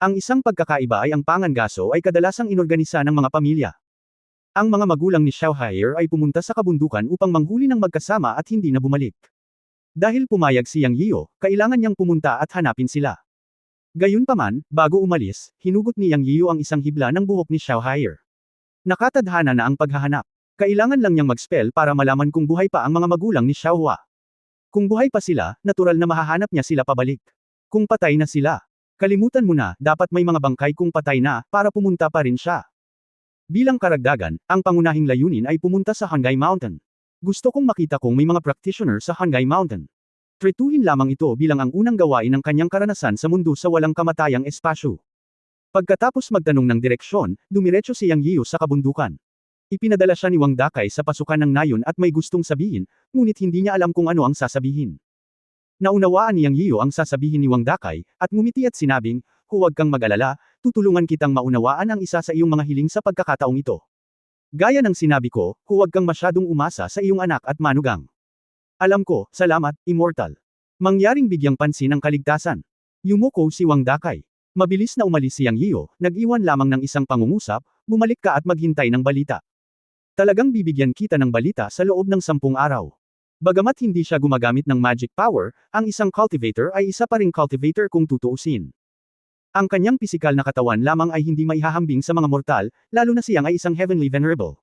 Ang isang pagkakaiba ay ang pangangaso ay kadalasang inorganisa ng mga pamilya. Ang mga magulang ni Xiao Haier ay pumunta sa kabundukan upang manghuli ng magkasama at hindi na bumalik. Dahil pumayag si Yang Yiyo, kailangan niyang pumunta at hanapin sila. Gayunpaman, bago umalis, hinugot ni Yang Yiyo ang isang hibla ng buhok ni Xiao Haier. Nakatadhana na ang paghahanap. Kailangan lang niyang mag-spell para malaman kung buhay pa ang mga magulang ni Xiaohua. Kung buhay pa sila, natural na mahahanap niya sila pabalik. Kung patay na sila, kalimutan mo na, dapat may mga bangkay kung patay na, para pumunta pa rin siya. Bilang karagdagan, ang pangunahing layunin ay pumunta sa Hanggai Mountain. Gusto kong makita kung may mga practitioner sa Hanggai Mountain. Tretuhin lamang ito bilang ang unang gawain ng kanyang karanasan sa mundo sa walang kamatayang espasyo. Pagkatapos magtanong ng direksyon, dumiretso si Yang Yiyo sa kabundukan. Ipinadala siya ni Wang Dakay sa pasukan ng nayon at may gustong sabihin, ngunit hindi niya alam kung ano ang sasabihin. Naunawaan ni Yang Yiyo ang sasabihin ni Wang Dakay, at ngumiti at sinabing, huwag kang mag-alala, tutulungan kitang maunawaan ang isa sa iyong mga hiling sa pagkakataong ito. Gaya ng sinabi ko, huwag kang masyadong umasa sa iyong anak at manugang. Alam ko, salamat, Immortal. Mangyaring bigyang pansin ang kaligtasan. Yumuko si Wang Dakay. Mabilis na umalis si Yang Yiyo, nag-iwan lamang ng isang pangungusap, bumalik ka at maghintay ng balita. Talagang bibigyan kita ng balita sa loob ng 10 araw. Bagamat hindi siya gumagamit ng magic power, ang isang cultivator ay isa pa ring cultivator kung tutuusin. Ang kanyang pisikal na katawan lamang ay hindi maihahambing sa mga mortal, lalo na siyang ay isang heavenly venerable.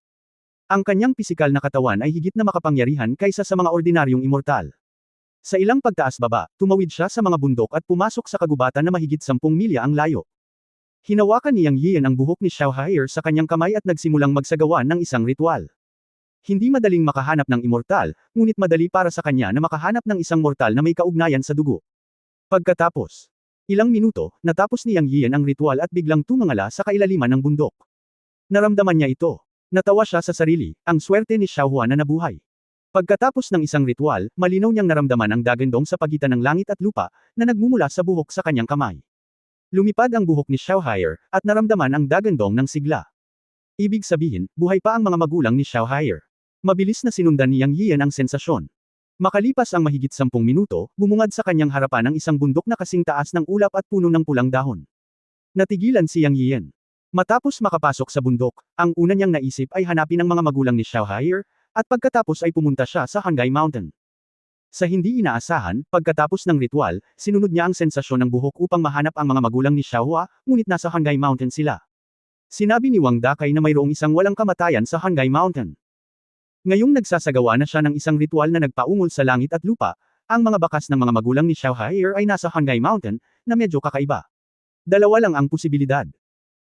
Ang kanyang pisikal na katawan ay higit na makapangyarihan kaysa sa mga ordinaryong immortal. Sa ilang pagtaas-baba, tumawid siya sa mga bundok at pumasok sa kagubatan na mahigit 10 milya ang layo. Hinawakan ni Yang Yiyan ang buhok ni Xiao Haier sa kanyang kamay at nagsimulang magsagawa ng isang ritual. Hindi madaling makahanap ng immortal, ngunit madali para sa kanya na makahanap ng isang mortal na may kaugnayan sa dugo. Pagkatapos ilang minuto, natapos ni Yang Yiyan ang ritual at biglang tumangala sa kailaliman ng bundok. Naramdaman niya ito. Natawa siya sa sarili, ang swerte ni Xiaohua na nabuhay. Pagkatapos ng isang ritual, malinaw niyang naramdaman ang dagandong sa pagitan ng langit at lupa, na nagmumula sa buhok sa kanyang kamay. Lumipad ang buhok ni Xiao Haier, at naramdaman ang dagandong ng sigla. Ibig sabihin, buhay pa ang mga magulang ni Xiao Haier. Mabilis na sinundan ni Yang Yiyan ang sensasyon. Makalipas ang mahigit 10 minuto, bumungad sa kanyang harapan ang isang bundok na kasing taas ng ulap at puno ng pulang dahon. Natigilan si Yang Yiyan. Matapos makapasok sa bundok, ang una niyang naisip ay hanapin ang mga magulang ni Xiao Haier, at pagkatapos ay pumunta siya sa Hanggai Mountain. Sa hindi inaasahan, pagkatapos ng ritual, sinunod niya ang sensasyon ng buhok upang mahanap ang mga magulang ni Xiaohua, ngunit nasa Hanggai Mountain sila. Sinabi ni Wang Dakay na mayroong isang walang kamatayan sa Hanggai Mountain. Ngayong nagsasagawa na siya ng isang ritual na nagpaungol sa langit at lupa, ang mga bakas ng mga magulang ni Xiaohua ay nasa Hanggai Mountain, na medyo kakaiba. Dalawa lang ang posibilidad.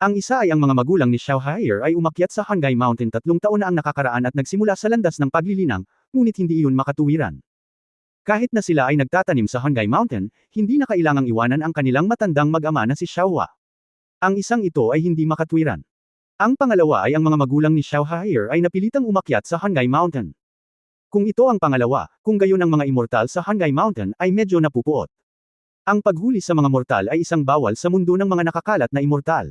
Ang isa ay ang mga magulang ni Xiaohua ay umakyat sa Hanggai Mountain 3 taon na ang nakakaraan at nagsimula sa landas ng paglilinang, ngunit hindi iyon makatuwiran. Kahit na sila ay nagtatanim sa Hanggai Mountain, hindi na kailangang iwanan ang kanilang matandang mag-ama na si Xiaohua. Ang isang ito ay hindi makatwiran. Ang pangalawa ay ang mga magulang ni Xiaohua ay napilitang umakyat sa Hanggai Mountain. Kung ito ang pangalawa, kung gayon ang mga immortal sa Hanggai Mountain ay medyo napupuot. Ang paghuli sa mga mortal ay isang bawal sa mundo ng mga nakakalat na immortal.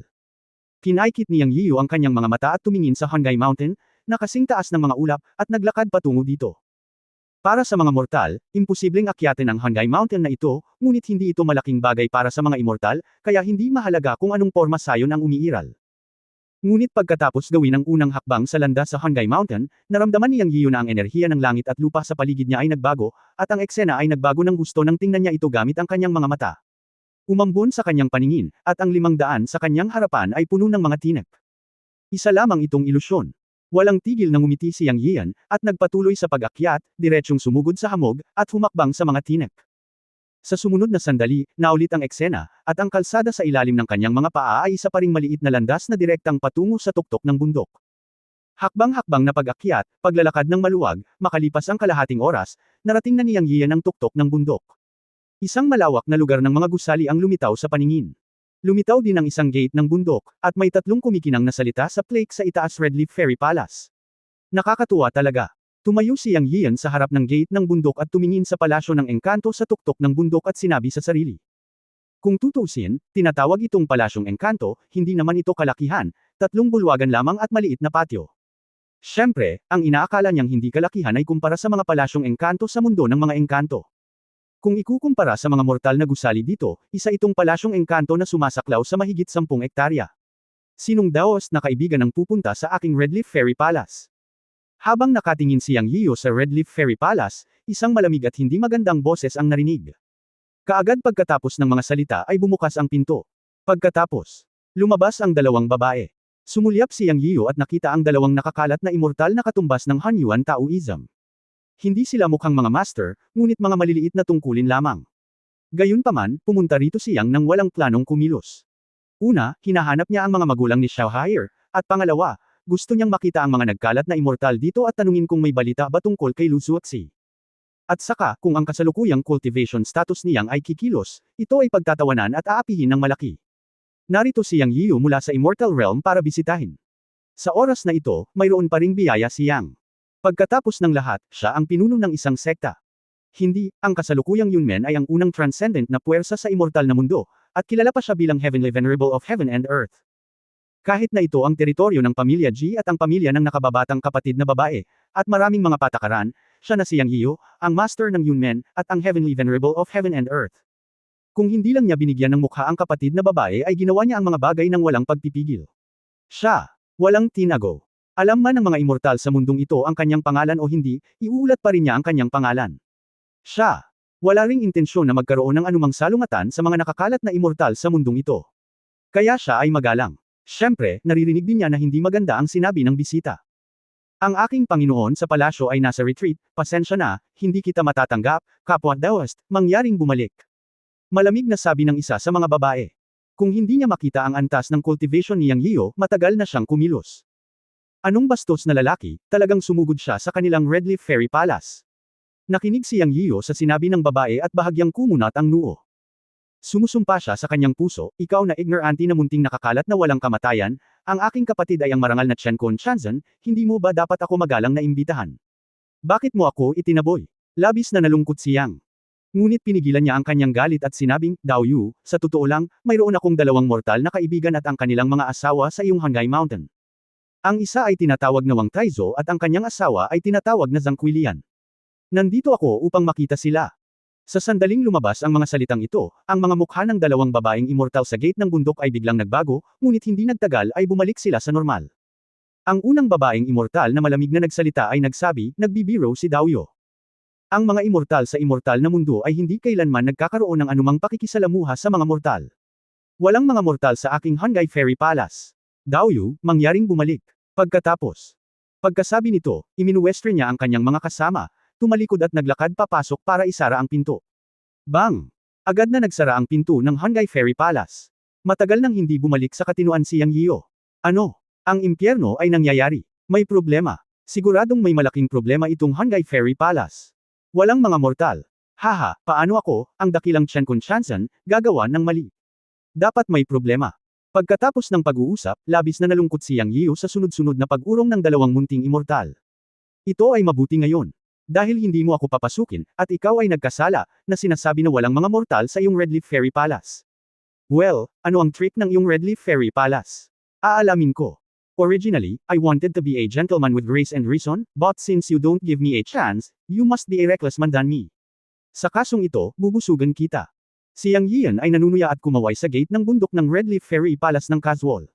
Kinaikit ni Yang Yiyu ang kanyang mga mata at tumingin sa Hanggai Mountain, na kasing taas ng mga ulap, at naglakad patungo dito. Para sa mga mortal, imposibleng akyatin ang Hanggai Mountain na ito, ngunit hindi ito malaking bagay para sa mga immortal, kaya hindi mahalaga kung anong porma sayon ang umiiral. Ngunit pagkatapos gawin ang unang hakbang sa landas sa Hanggai Mountain, naramdaman ni Yang Yiyu na ang enerhiya ng langit at lupa sa paligid niya ay nagbago, at ang eksena ay nagbago ng gusto nang tingnan niya ito gamit ang kanyang mga mata. Umambon sa kanyang paningin, at ang 500 sa kanyang harapan ay puno ng mga tinek. Isa lamang itong ilusyon. Walang tigil na ngumiti si Yang Yiyan, at nagpatuloy sa pag-akyat, diretsyong sumugod sa hamog, at humakbang sa mga tinek. Sa sumunod na sandali, naulit ang eksena, at ang kalsada sa ilalim ng kanyang mga paa ay isa pa ring maliit na landas na direktang patungo sa tuktok ng bundok. Hakbang-hakbang na pag-akyat, paglalakad ng maluwag, makalipas ang kalahating oras, narating na ni Yang Yiyan ang tuktok ng bundok. Isang malawak na lugar ng mga gusali ang lumitaw sa paningin. Lumitaw din ang isang gate ng bundok, at may 3 kumikinang na salita sa plaque sa itaas Redleaf Fairy Palace. Nakakatuwa talaga. Tumayo si Yang Yiyan sa harap ng gate ng bundok at tumingin sa palasyo ng engkanto sa tuktok ng bundok at sinabi sa sarili. Kung tutuusin, tinatawag itong palasyong engkanto, hindi naman ito kalakihan, 3 bulwagan lamang at maliit na patio. Siyempre, ang inaakala niyang hindi kalakihan ay kumpara sa mga palasyong engkanto sa mundo ng mga engkanto. Kung ikukumpara sa mga mortal na gusali dito, isa itong palasyong engkanto na sumasaklaw sa mahigit 10 ektarya. Sinong Daos na kaibigan ang pupunta sa aking Redleaf Fairy Palace? Habang nakatingin si Yang Yiyu sa Redleaf Fairy Palace, isang malamig at hindi magandang boses ang narinig. Kaagad pagkatapos ng mga salita ay bumukas ang pinto. Pagkatapos, lumabas ang 2 babae. Sumulyap si Yang Yiyu at nakita ang 2 nakakalat na immortal na katumbas ng Hanyuan Taoism. Hindi sila mukhang mga master, ngunit mga maliliit na tungkulin lamang. Gayunpaman, pumunta rito si Yang nang walang planong kumilos. Una, hinahanap niya ang mga magulang ni Xiaohua, at pangalawa, gusto niyang makita ang mga nagkalat na immortal dito at tanungin kung may balita ba tungkol kay Lu Zuozi. At saka, kung ang kasalukuyang cultivation status ni Yang ay kikilos, ito ay pagtatawanan at aapihin ng malaki. Narito si Yang Yiyu mula sa Immortal Realm para bisitahin. Sa oras na ito, mayroon pa ring biyaya si Yang. Pagkatapos ng lahat, siya ang pinuno ng isang sekta. Hindi, ang kasalukuyang Yunmen ay ang unang transcendent na puwersa sa immortal na mundo, at kilala pa siya bilang Heavenly Venerable of Heaven and Earth. Kahit na ito ang teritoryo ng pamilya Ji at ang pamilya ng nakababatang kapatid na babae, at maraming mga patakaran, siya na si Yang Yiyu, ang Master ng Yunmen, at ang Heavenly Venerable of Heaven and Earth. Kung hindi lang niya binigyan ng mukha ang kapatid na babae ay ginawa niya ang mga bagay ng walang pagpipigil. Siya, walang tinago. Alam man ng mga immortal sa mundong ito ang kanyang pangalan o hindi, iuulat pa rin niya ang kanyang pangalan. Siya, wala ring intensyon na magkaroon ng anumang salungatan sa mga nakakalat na immortal sa mundong ito. Kaya siya ay magalang. Siyempre, naririnig din niya na hindi maganda ang sinabi ng bisita. Ang aking Panginoon sa palasyo ay nasa retreat, pasensya na, hindi kita matatanggap, kapwa Daoist, mangyaring bumalik. Malamig na sabi ng isa sa mga babae. Kung hindi niya makita ang antas ng cultivation ni Yang Yiyu, matagal na siyang kumilos. Anong bastos na lalaki, talagang sumugod siya sa kanilang Redleaf Fairy Palace. Nakinig si Yang Yiyu sa sinabi ng babae at bahagyang kumunat ang noo. Sumusumpa siya sa kanyang puso, ikaw na ignorante na munting nakakalat na walang kamatayan, ang aking kapatid ay ang marangal na Chen Kun Chanzan, hindi mo ba dapat ako magalang na imbitahan? Bakit mo ako itinaboy? Labis na nalungkot si Yang. Ngunit pinigilan niya ang kanyang galit at sinabing, Dao Yu, sa totoo lang, mayroon akong 2 mortal na kaibigan at ang kanilang mga asawa sa iyong Hanggai Mountain. Ang isa ay tinatawag na Wang Taizo at ang kanyang asawa ay tinatawag na Zhang Quilian. Nandito ako upang makita sila. Sa sandaling lumabas ang mga salitang ito, ang mga mukha ng 2 babaeng immortal sa gate ng bundok ay biglang nagbago, ngunit hindi nagtagal ay bumalik sila sa normal. Ang unang babaeng immortal na malamig na nagsalita ay nagsabi, nagbibiro si Daoyo. Ang mga immortal sa immortal na mundo ay hindi kailanman nagkakaroon ng anumang pakikisalamuha sa mga mortal. Walang mga mortal sa aking Hanggai Fairy Palace. Daoyu, mangyaring bumalik. Pagkatapos. Pagkasabi nito, iminuwestro niya ang kanyang mga kasama, tumalikod at naglakad papasok para isara ang pinto. Bang! Agad na nagsara ang pinto ng Hanggai Fairy Palace. Matagal nang hindi bumalik sa katinuan si Yang Yiyo. Ano? Ang impyerno ay nangyayari. May problema. Siguradong may malaking problema itong Hanggai Fairy Palace. Walang mga mortal. Haha, paano ako, ang dakilang Chen Kunshansan, gagawa ng mali? Dapat may problema. Pagkatapos ng pag-uusap, labis na nalungkot si Yang Yiyo sa sunod-sunod na pag-urong ng dalawang munting immortal. Ito ay mabuti ngayon. Dahil hindi mo ako papasukin, at ikaw ay nagkasala, na sinasabi na walang mga mortal sa iyong Redleaf Fairy Palace. Well, ano ang trick ng iyong Redleaf Fairy Palace? Aalamin ko. Originally, I wanted to be a gentleman with grace and reason, but since you don't give me a chance, you must be a reckless man than me. Sa kasong ito, bubusugan kita. Si Yang Yian ay nanunuya at kumaway sa gate ng bundok ng Redleaf Fairy Palace ng casual.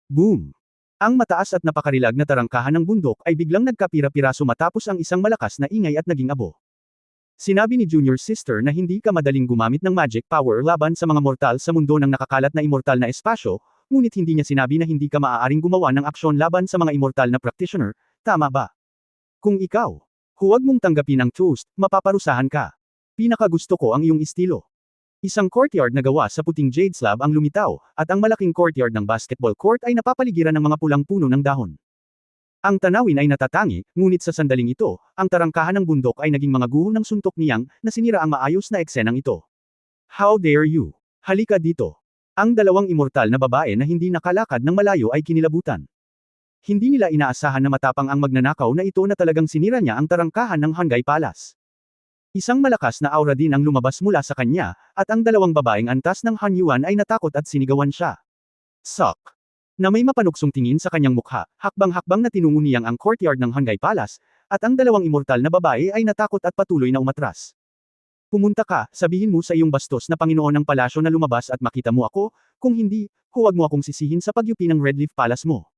Boom! Ang mataas at napakarilag na tarangkahan ng bundok ay biglang nagkapira-piraso matapos ang isang malakas na ingay at naging abo. Sinabi ni Junior Sister na hindi ka madaling gumamit ng magic power laban sa mga mortal sa mundo ng nakakalat na immortal na espasyo, ngunit hindi niya sinabi na hindi ka maaaring gumawa ng aksyon laban sa mga immortal na practitioner, tama ba? Kung ikaw, huwag mong tanggapin ang toast, mapaparusahan ka. Pinakagusto ko ang iyong estilo. Isang courtyard na gawa sa puting jade slab ang lumitaw, at ang malaking courtyard ng basketball court ay napapaligiran ng mga pulang puno ng dahon. Ang tanawin ay natatangi, ngunit sa sandaling ito, ang tarangkahan ng bundok ay naging mga guho ng suntok niyang, na sinira ang maayos na eksenang ito. How dare you? Halika dito. Ang dalawang immortal na babae na hindi nakalakad ng malayo ay kinilabutan. Hindi nila inaasahan na matapang ang magnanakaw na ito na talagang sinira niya ang tarangkahan ng Hanggai Palace. Isang malakas na aura din ang lumabas mula sa kanya, at ang dalawang babaeng antas ng Han Yuan ay natakot at sinigawan siya. Suck! Na may mapanuksong tingin sa kanyang mukha, hakbang-hakbang na tinungo niyang ang courtyard ng Hanggai Palace, at ang dalawang immortal na babae ay natakot at patuloy na umatras. Pumunta ka, sabihin mo sa iyong bastos na Panginoon ng palasyo na lumabas at makita mo ako, kung hindi, huwag mo akong sisihin sa pagyupi ng Redleaf Palace mo.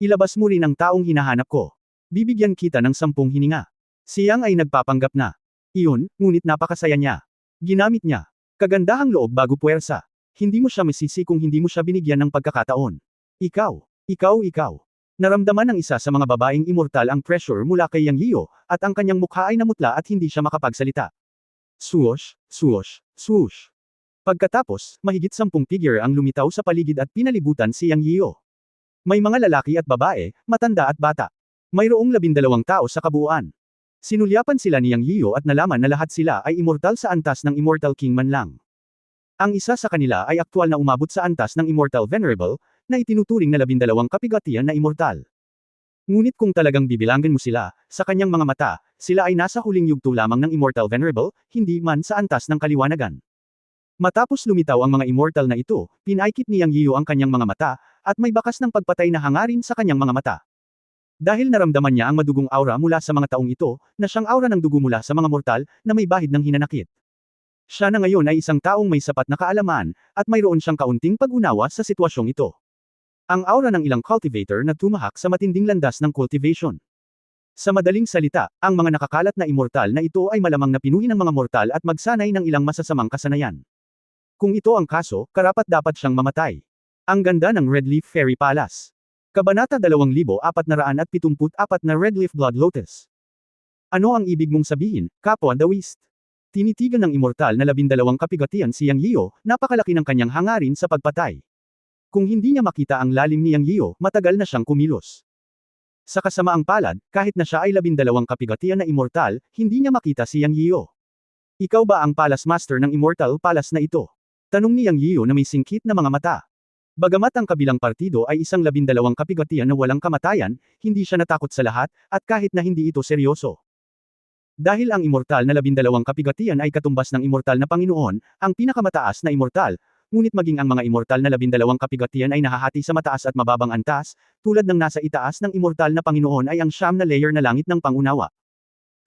Ilabas mo rin ang taong hinahanap ko. Bibigyan kita ng 10 hininga. Siyang ay nagpapanggap na. Iyon, ngunit napakasaya niya. Ginamit niya. Kagandahang loob bago puwersa. Hindi mo siya masisi kung hindi mo siya binigyan ng pagkakataon. Ikaw. Naramdaman ng isa sa mga babaeng immortal ang pressure mula kay Yang Yiyo, at ang kanyang mukha ay namutla at hindi siya makapagsalita. Swoosh, swoosh, swoosh. Pagkatapos, mahigit 10 figure ang lumitaw sa paligid at pinalibutan si Yang Yiyo. May mga lalaki at babae, matanda at bata. Mayroong 12 tao sa kabuuan. Sinulyapan sila ni Yang Yiyo at nalaman na lahat sila ay immortal sa antas ng Immortal King man lang. Ang isa sa kanila ay aktwal na umabot sa antas ng Immortal Venerable, na itinuturing na 12 kapigatian na immortal. Ngunit kung talagang bibilangin mo sila, sa kanyang mga mata, sila ay nasa huling yugto lamang ng Immortal Venerable, hindi man sa antas ng kaliwanagan. Matapos lumitaw ang mga immortal na ito, pinaikit ni Yang Yiyo ang kanyang mga mata, at may bakas ng pagpatay na hangarin sa kanyang mga mata. Dahil naramdaman niya ang madugong aura mula sa mga taong ito, na siyang aura ng dugo mula sa mga mortal, na may bahid ng hinanakit. Siya na ngayon ay isang taong may sapat na kaalaman, at mayroon siyang kaunting pag-unawa sa sitwasyong ito. Ang aura ng ilang cultivator na tumahak sa matinding landas ng cultivation. Sa madaling salita, ang mga nakakalat na immortal na ito ay malamang na pinuhin ng mga mortal at magsanay ng ilang masasamang kasanayan. Kung ito ang kaso, karapat-dapat siyang mamatay. Ang ganda ng Redleaf Fairy Palace. Kabanata 2474 na Redleaf Blood Lotus. Ano ang ibig mong sabihin, kapwa Daoist? Tinitigan ng immortal na 12 kapigatian si Yang Yiyo, napakalaki ng kanyang hangarin sa pagpatay. Kung hindi niya makita ang lalim ni Yang Yiyo, matagal na siyang kumilos. Sa kasamaang palad, kahit na siya ay 12 kapigatian na immortal, hindi niya makita si Yang Yiyo. Ikaw ba ang Palace Master ng Immortal Palace na ito? Tanong ni Yang Yiyo na may singkit na mga mata. Bagamat ang kabilang partido ay isang 12 kapigatian na walang kamatayan, hindi siya natakot sa lahat, at kahit na hindi ito seryoso. Dahil ang immortal na 12 kapigatian ay katumbas ng immortal na Panginoon, ang pinakamataas na immortal, ngunit maging ang mga immortal na 12 kapigatian ay nahahati sa mataas at mababang antas, tulad ng nasa itaas ng immortal na Panginoon ay ang siyam na layer na langit ng pangunawa.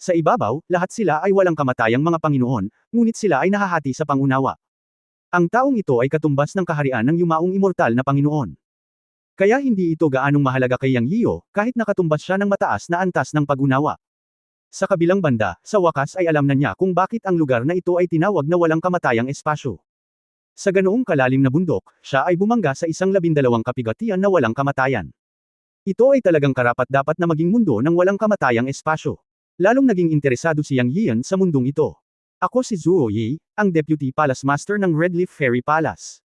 Sa ibabaw, lahat sila ay walang kamatayang mga Panginoon, ngunit sila ay nahahati sa pangunawa. Ang taong ito ay katumbas ng kaharian ng yumaong immortal na Panginoon. Kaya hindi ito gaanong mahalaga kay Yang Yiyo, kahit nakatumbas siya ng mataas na antas ng pag-unawa. Sa kabilang banda, sa wakas ay alam na niya kung bakit ang lugar na ito ay tinawag na walang kamatayang espasyo. Sa ganoong kalalim na bundok, siya ay bumangga sa isang 12 kapigatian na walang kamatayan. Ito ay talagang karapat-dapat na maging mundo ng walang kamatayang espasyo. Lalong naging interesado si Yang Yian sa mundong ito. Ako si Zuo Yi, ang Deputy Palace Master ng Redleaf Fairy Palace.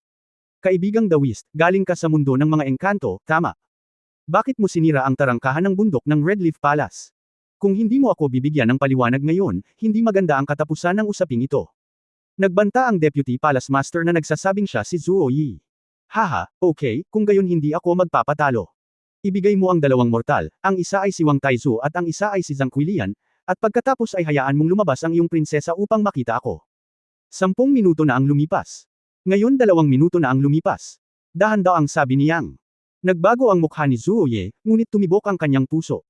Kaibigang Dawist, galing ka sa mundo ng mga engkanto, tama? Bakit mo sinira ang tarangkahan ng bundok ng Redleaf Palace? Kung hindi mo ako bibigyan ng paliwanag ngayon, hindi maganda ang katapusan ng usaping ito. Nagbanta ang Deputy Palace Master na nagsasabing siya si Zuo Yi. Haha, okay, kung gayon hindi ako magpapatalo. Ibigay mo ang dalawang mortal, ang isa ay si Wang Taizu at ang isa ay si Zhang Quilian, at pagkatapos ay hayaan mong lumabas ang iyong prinsesa upang makita ako. 10 minuto na ang lumipas. Ngayon 2 minuto na ang lumipas. Dahan-daang sabi ni Yang. Nagbago ang mukha ni Zuo Yi, ngunit tumibok ang kanyang puso.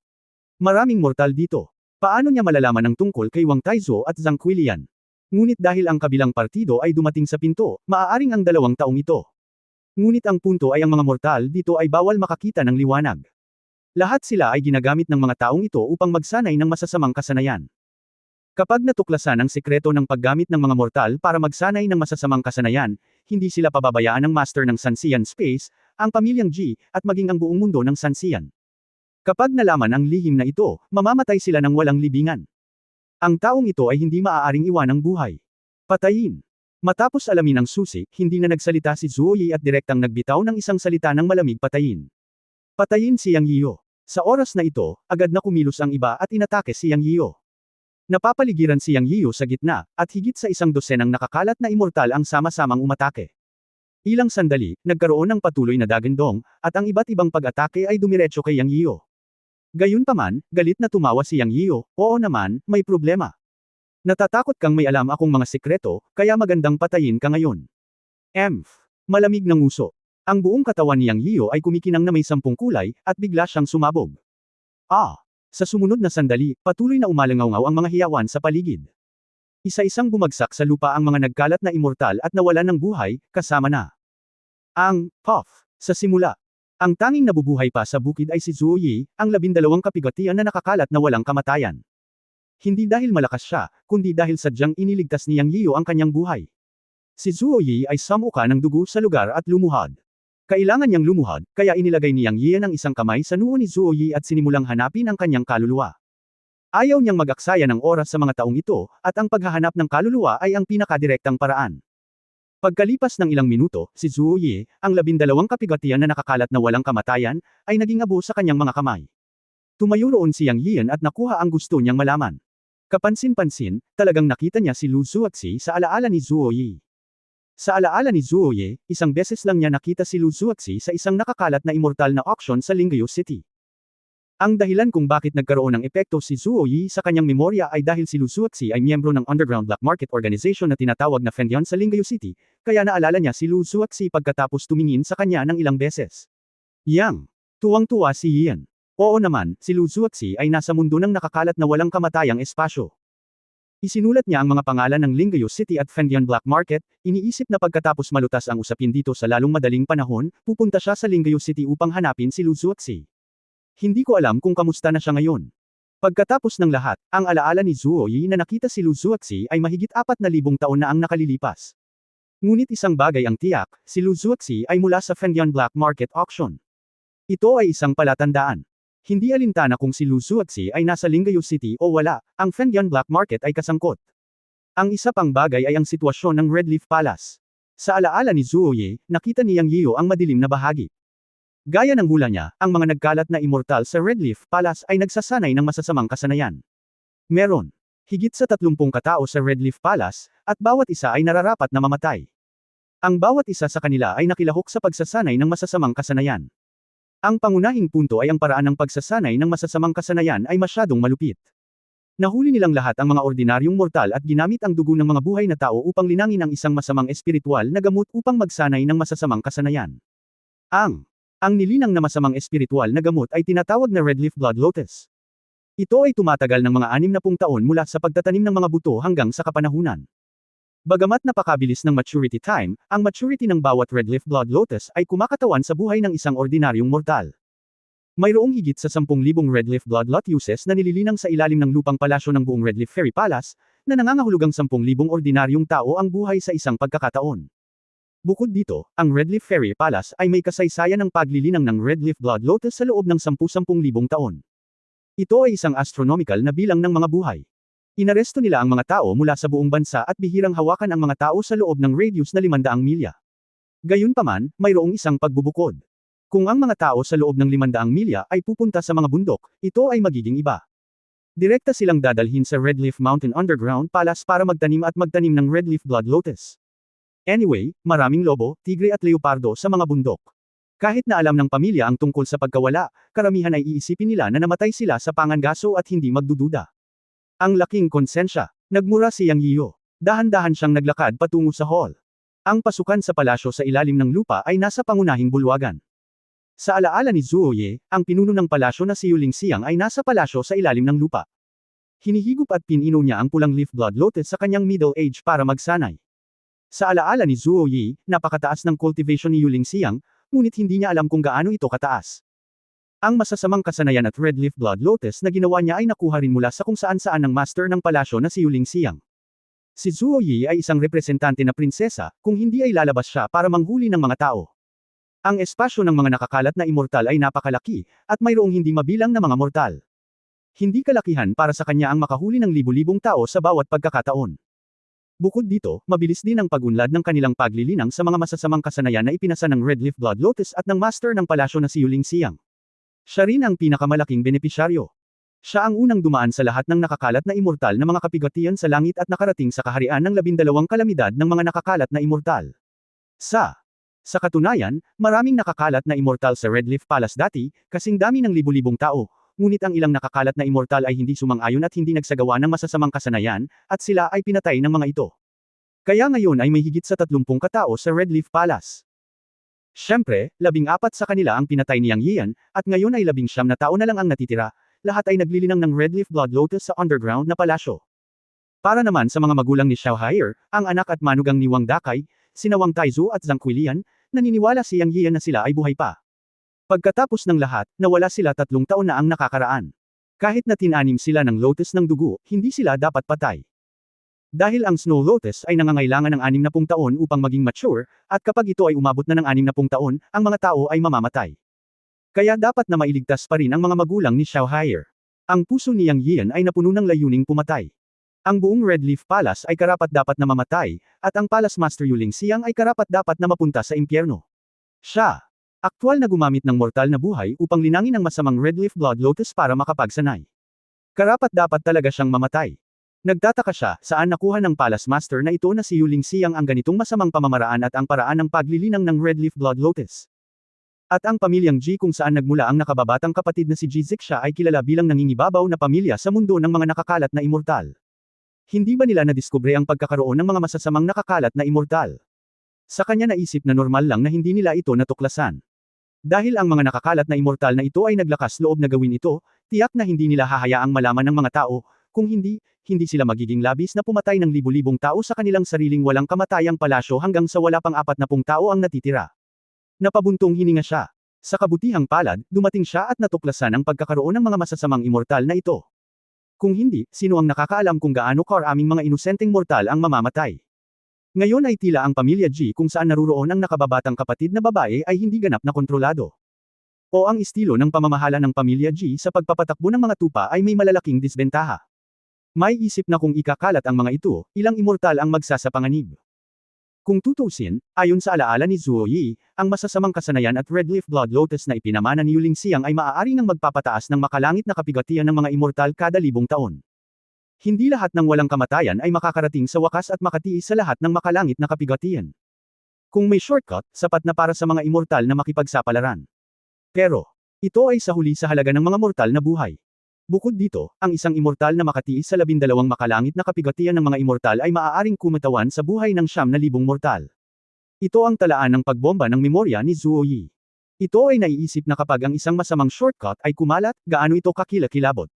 Maraming mortal dito. Paano niya malalaman ang tungkol kay Wang Taizu at Zhang Quilian? Ngunit dahil ang kabilang partido ay dumating sa pinto, maaaring ang 2 taong ito. Ngunit ang punto ay ang mga mortal dito ay bawal makakita ng liwanag. Lahat sila ay ginagamit ng mga taong ito upang magsanay ng masasamang kasanayan. Kapag natuklasan ang sekreto ng paggamit ng mga mortal para magsanay ng masasamang kasanayan, hindi sila pababayaan ng master ng Sanxian Space, ang pamilyang G, at maging ang buong mundo ng Sanxian. Kapag nalaman ang lihim na ito, mamamatay sila ng walang libingan. Ang taong ito ay hindi maaaring iwanang buhay. Patayin. Matapos alamin ang susi, hindi na nagsalita si Zuo Yi at direktang nagbitaw ng isang salita ng malamig patayin. Patayin si Yang Yiyo. Sa oras na ito, agad na kumilos ang iba at inatake si Yang Yiyo. Napapaligiran si Yang Yiyo sa gitna, at higit sa 1 dosenang nakakalat na immortal ang sama-samang umatake. Ilang sandali, nagkaroon ng patuloy na dagandong, at ang iba't ibang pag-atake ay dumiretso kay Yang Yiyo. Gayunpaman, galit na tumawa si Yang Yiyo, oo naman, may problema. Natatakot kang may alam akong mga sekreto, kaya magandang patayin ka ngayon. Malamig ng nguso. Ang buong katawan ni Yang Yiyo ay kumikinang na may 10 kulay, at bigla siyang sumabog. Sa sumunod na sandali, patuloy na umalangaw ang mga hiyawan sa paligid. Isa-isang bumagsak sa lupa ang mga nagkalat na immortal at nawalan ng buhay, kasama na ang Puff. Sa simula, ang tanging nabubuhay pa sa bukid ay si Zuo Yi, ang 12 kapigatian na nakakalat na walang kamatayan. Hindi dahil malakas siya, kundi dahil sadyang iniligtas ni Yang Yiyo ang kanyang buhay. Si Zuo Yi ay samuka ng dugo sa lugar at lumuhad. Kailangan niyang lumuhad, kaya inilagay ni Yang Yian ang isang kamay sa noo ni Zuo Yi at sinimulang hanapin ang kanyang kaluluwa. Ayaw niyang mag-aksaya ng oras sa mga taong ito, at ang paghahanap ng kaluluwa ay ang pinakadirektang paraan. Pagkalipas ng ilang minuto, si Zuo Yi, ang 12 kapigatian na nakakalat na walang kamatayan, ay naging abo sa kanyang mga kamay. Tumayo roon si Yang Yian at nakuha ang gusto niyang malaman. Kapansin-pansin, talagang nakita niya si Lu Zuoxi sa alaala ni Zuo Yi. Sa alaala ni Zuo Yi, isang beses lang niya nakita si Lu Zuoxi sa isang nakakalat na immortal na auction sa Lingyo City. Ang dahilan kung bakit nagkaroon ng epekto si Zuo Yi sa kanyang memorya ay dahil si Lu Zuoxi ay miyembro ng underground black market organization na tinatawag na Fengdian sa Lingyo City, kaya naalala niya si Lu Zuoxi pagkatapos tumingin sa kanya ng ilang beses. Tuwang-tuwa si Yian. Oo naman, si Lu Zuoxi ay nasa mundo ng nakakalat na walang kamatayang espasyo. Isinulat niya ang mga pangalan ng Lingyo City at Fengdian Black Market, iniisip na pagkatapos malutas ang usapin dito sa lalong madaling panahon, pupunta siya sa Lingyo City upang hanapin si Lu Zuoxi. Hindi ko alam kung kamusta na siya ngayon. Pagkatapos ng lahat, ang alaala ni Zuo Yi na nakita si Lu Zuoxi ay mahigit 4,000 taon na ang nakalilipas. Ngunit isang bagay ang tiyak, si Lu Zuoxi ay mula sa Fengdian Black Market Auction. Ito ay isang palatandaan. Hindi alintana kung si Lu Zuoxi ay nasa Lingyo City o wala, ang Fengdian Black Market ay kasangkot. Ang isa pang bagay ay ang sitwasyon ng Redleaf Palace. Sa alaala ni Zuo Yi, nakita ni Yang Yiyo ang madilim na bahagi. Gaya ng hula niya, ang mga nagkalat na immortal sa Redleaf Palace ay nagsasanay ng masasamang kasanayan. Meron higit sa 30 katao sa Redleaf Palace, at bawat isa ay nararapat na mamatay. Ang bawat isa sa kanila ay nakilahok sa pagsasanay ng masasamang kasanayan. Ang pangunahing punto ay ang paraan ng pagsasanay ng masasamang kasanayan ay masyadong malupit. Nahuli nilang lahat ang mga ordinaryong mortal at ginamit ang dugo ng mga buhay na tao upang linangin ang isang masamang espiritual na gamot upang magsanay ng masasamang kasanayan. Ang nilinang na masamang espiritual na gamot ay tinatawag na Redleaf Blood Lotus. Ito ay tumatagal ng mga 60 taon mula sa pagtatanim ng mga buto hanggang sa kapanahunan. Bagamat napakabilis ng maturity time, ang maturity ng bawat Redleaf Blood Lotus ay kumakatawan sa buhay ng isang ordinaryong mortal. Mayroong higit sa 10,000 Red Leaf Blood Lotuses na nililinang sa ilalim ng lupang palasyo ng buong Red Leaf Fairy Palace, na nangangahulugang 10,000 ordinaryong tao ang buhay sa isang pagkakataon. Bukod dito, ang Red Leaf Fairy Palace ay may kasaysayan ng paglilinang ng Red Leaf Blood Lotus sa loob ng 10,000 taon. Ito ay isang astronomical na bilang ng mga buhay. Inaresto nila ang mga tao mula sa buong bansa at bihirang hawakan ang mga tao sa loob ng radius na 500 milya. Gayunpaman, mayroong isang pagbubukod. Kung ang mga tao sa loob ng 500 milya ay pupunta sa mga bundok, ito ay magiging iba. Direkta silang dadalhin sa Red Leaf Mountain Underground Palace para magtanim ng Red Leaf Blood Lotus. Anyway, maraming lobo, tigre at leopardo sa mga bundok. Kahit na alam ng pamilya ang tungkol sa pagkawala, karamihan ay iisipin nila na namatay sila sa pangangaso at hindi magdududa. Ang laking konsensya. Nagmura si Yang Yiyo. Dahan-dahan siyang naglakad patungo sa hall. Ang pasukan sa palasyo sa ilalim ng lupa ay nasa pangunahing bulwagan. Sa alaala ni Zuo Ye, ang pinuno ng palasyo na si Yuling Xiang ay nasa palasyo sa ilalim ng lupa. Hinihigop at pinino niya ang pulang leaf blood lotus sa kanyang middle age para magsanay. Sa alaala ni Zuo Ye, napakataas ng cultivation ni Yuling Xiang, ngunit hindi niya alam kung gaano ito kataas. Ang masasamang kasanayan at Red Leaf Blood Lotus na ginawa niya ay nakuha rin mula sa kung saan-saan ng master ng palasyo na si Yuling Xiang. Si Zuo Ye ay isang representante na prinsesa, kung hindi ay lalabas siya para manghuli ng mga tao. Ang espasyo ng mga nakakalat na immortal ay napakalaki, at mayroong hindi mabilang na mga mortal. Hindi kalakihan para sa kanya ang makahuli ng libu-libong tao sa bawat pagkakataon. Bukod dito, mabilis din ang pagunlad ng kanilang paglilinang sa mga masasamang kasanayan na ipinasa ng Red Leaf Blood Lotus at ng master ng palasyo na si Yuling Xiang. Siya rin ang pinakamalaking benepisyaryo. Siya ang unang dumaan sa lahat ng nakakalat na immortal na mga kapigatian sa langit at nakarating sa kaharian ng 12 kalamidad ng mga nakakalat na immortal. Sa katunayan, maraming nakakalat na immortal sa Red Leaf Palace dati, kasing dami ng libu-libong tao. Ngunit ang ilang nakakalat na immortal ay hindi sumang-ayon at hindi nagsagawa ng masasamang kasanayan, at sila ay pinatay ng mga ito. Kaya ngayon ay may higit sa 30 katao sa Red Leaf Palace. Siyempre, 14 sa kanila ang pinatay ni Yang Yian, at ngayon ay 19 na tao na lang ang natitira, lahat ay naglilinang ng Red Leaf Blood Lotus sa underground na palasyo. Para naman sa mga magulang ni Xiao Haier, ang anak at manugang ni Wang Dakai, sina Wang Taizu at Zhang Quilian, naniniwala si Yang Yian na sila ay buhay pa. Pagkatapos ng lahat, nawala sila 3 taon na ang nakakaraan. Kahit na tinanim sila ng lotus ng dugo, hindi sila dapat patay. Dahil ang Snow Lotus ay nangangailangan ng 60 taon upang maging mature, at kapag ito ay umabot na ng 60 taon, ang mga tao ay mamamatay. Kaya dapat na mailigtas pa rin ang mga magulang ni Xiao Haier. Ang puso ni Yang Yian ay napuno ng layuning pumatay. Ang buong Red Leaf Palace ay karapat-dapat na mamatay, at ang Palace Master Yuling Xiang ay karapat-dapat na mapunta sa impyerno. Siya, aktwal na gumamit ng mortal na buhay upang linangin ang masamang Red Leaf Blood Lotus para makapagsanay. Karapat-dapat talaga siyang mamatay. Nagtataka siya, saan nakuha ng Palace Master na ito na si Yuling Xiang ang ganitong masamang pamamaraan at ang paraan ng paglilinang ng Red Leaf Blood Lotus. At ang pamilyang Ji kung saan nagmula ang nakababatang kapatid na si Ji Zixa ay kilala bilang nangingibabaw na pamilya sa mundo ng mga nakakalat na immortal. Hindi ba nila nadiskubre ang pagkakaroon ng mga masasamang nakakalat na immortal? Sa kanya naisip na normal lang na hindi nila ito natuklasan. Dahil ang mga nakakalat na immortal na ito ay naglakas loob na gawin ito, tiyak na hindi nila hahayaang malaman ng mga tao, kung hindi sila magiging labis na pumatay ng libu-libong tao sa kanilang sariling walang kamatayang palasyo hanggang sa wala pang 40 tao ang natitira. Napabuntong hininga siya. Sa kabutihang palad, dumating siya at natuklasan ang pagkakaroon ng mga masasamang immortal na ito. Kung hindi, sino ang nakakaalam kung gaano karaming mga inosenteng mortal ang mamamatay? Ngayon ay tila ang pamilya Ji kung saan naruroon ang nakababatang kapatid na babae ay hindi ganap na kontrolado. O ang estilo ng pamamahala ng pamilya Ji sa pagpapatakbo ng mga tupa ay may malalaking disbentaha. May isip na kung ikakalat ang mga ito, ilang immortal ang magsasapanganib. Kung tutuusin, ayon sa alaala ni Zuo Yi, ang masasamang kasanayan at Red Leaf Blood Lotus na ipinamana ni Yuling Xiang ay maaari ngang magpapataas ng makalangit na kapigatian ng mga immortal kada 1000 taon. Hindi lahat ng walang kamatayan ay makakarating sa wakas at makatiis sa lahat ng makalangit na kapigatian. Kung may shortcut, sapat na para sa mga immortal na makipagsapalaran. Pero, ito ay sa huli sa halaga ng mga mortal na buhay. Bukod dito, ang isang immortal na makatiis sa 12 makalangit na kapigatian ng mga immortal ay maaaring kumatawan sa buhay ng 9,000 mortal. Ito ang talaan ng pagbomba ng memorya ni Zuo Yi. Ito ay naiisip na kapag ang isang masamang shortcut ay kumalat, gaano ito kakilakilabot.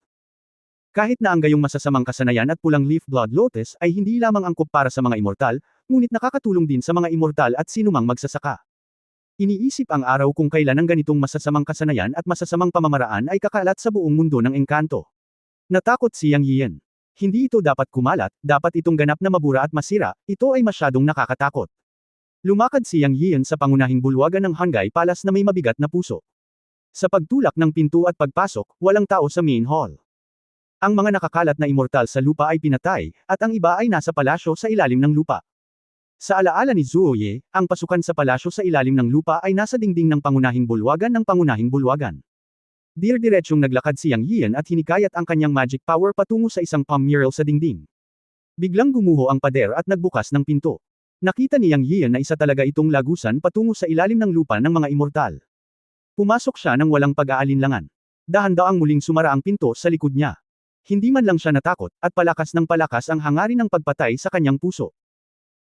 Kahit na ang gayong masasamang kasanayan at pulang leaf blood lotus ay hindi lamang angkop para sa mga immortal, ngunit nakakatulong din sa mga immortal at sinumang magsasaka. Iniisip ang araw kung kailan ang ganitong masasamang kasanayan at masasamang pamamaraan ay kakalat sa buong mundo ng engkanto. Natakot si Yang Yian. Hindi ito dapat kumalat, dapat itong ganap na mabura at masira, ito ay masyadong nakakatakot. Lumakad si Yang Yian sa pangunahing bulwagan ng Hanggai Palace na may mabigat na puso. Sa pagtulak ng pinto at pagpasok, walang tao sa main hall. Ang mga nakakalat na immortal sa lupa ay pinatay, at ang iba ay nasa palasyo sa ilalim ng lupa. Sa alaala ni Zuo Ye, ang pasukan sa palasyo sa ilalim ng lupa ay nasa dingding ng pangunahing bulwagan ng pangunahing bulwagan. Dir-diretsyong naglakad si Yang Yian at hinikayat ang kanyang magic power patungo sa isang palm mural sa dingding. Biglang gumuho ang pader at nagbukas ng pinto. Nakita ni Yang Yian na isa talaga itong lagusan patungo sa ilalim ng lupa ng mga immortal. Pumasok siya nang walang pag-aalinlangan. Dahan-daang muling sumara ang pinto sa likod niya. Hindi man lang siya natakot, at palakas ng palakas ang hangarin ng pagpatay sa kanyang puso.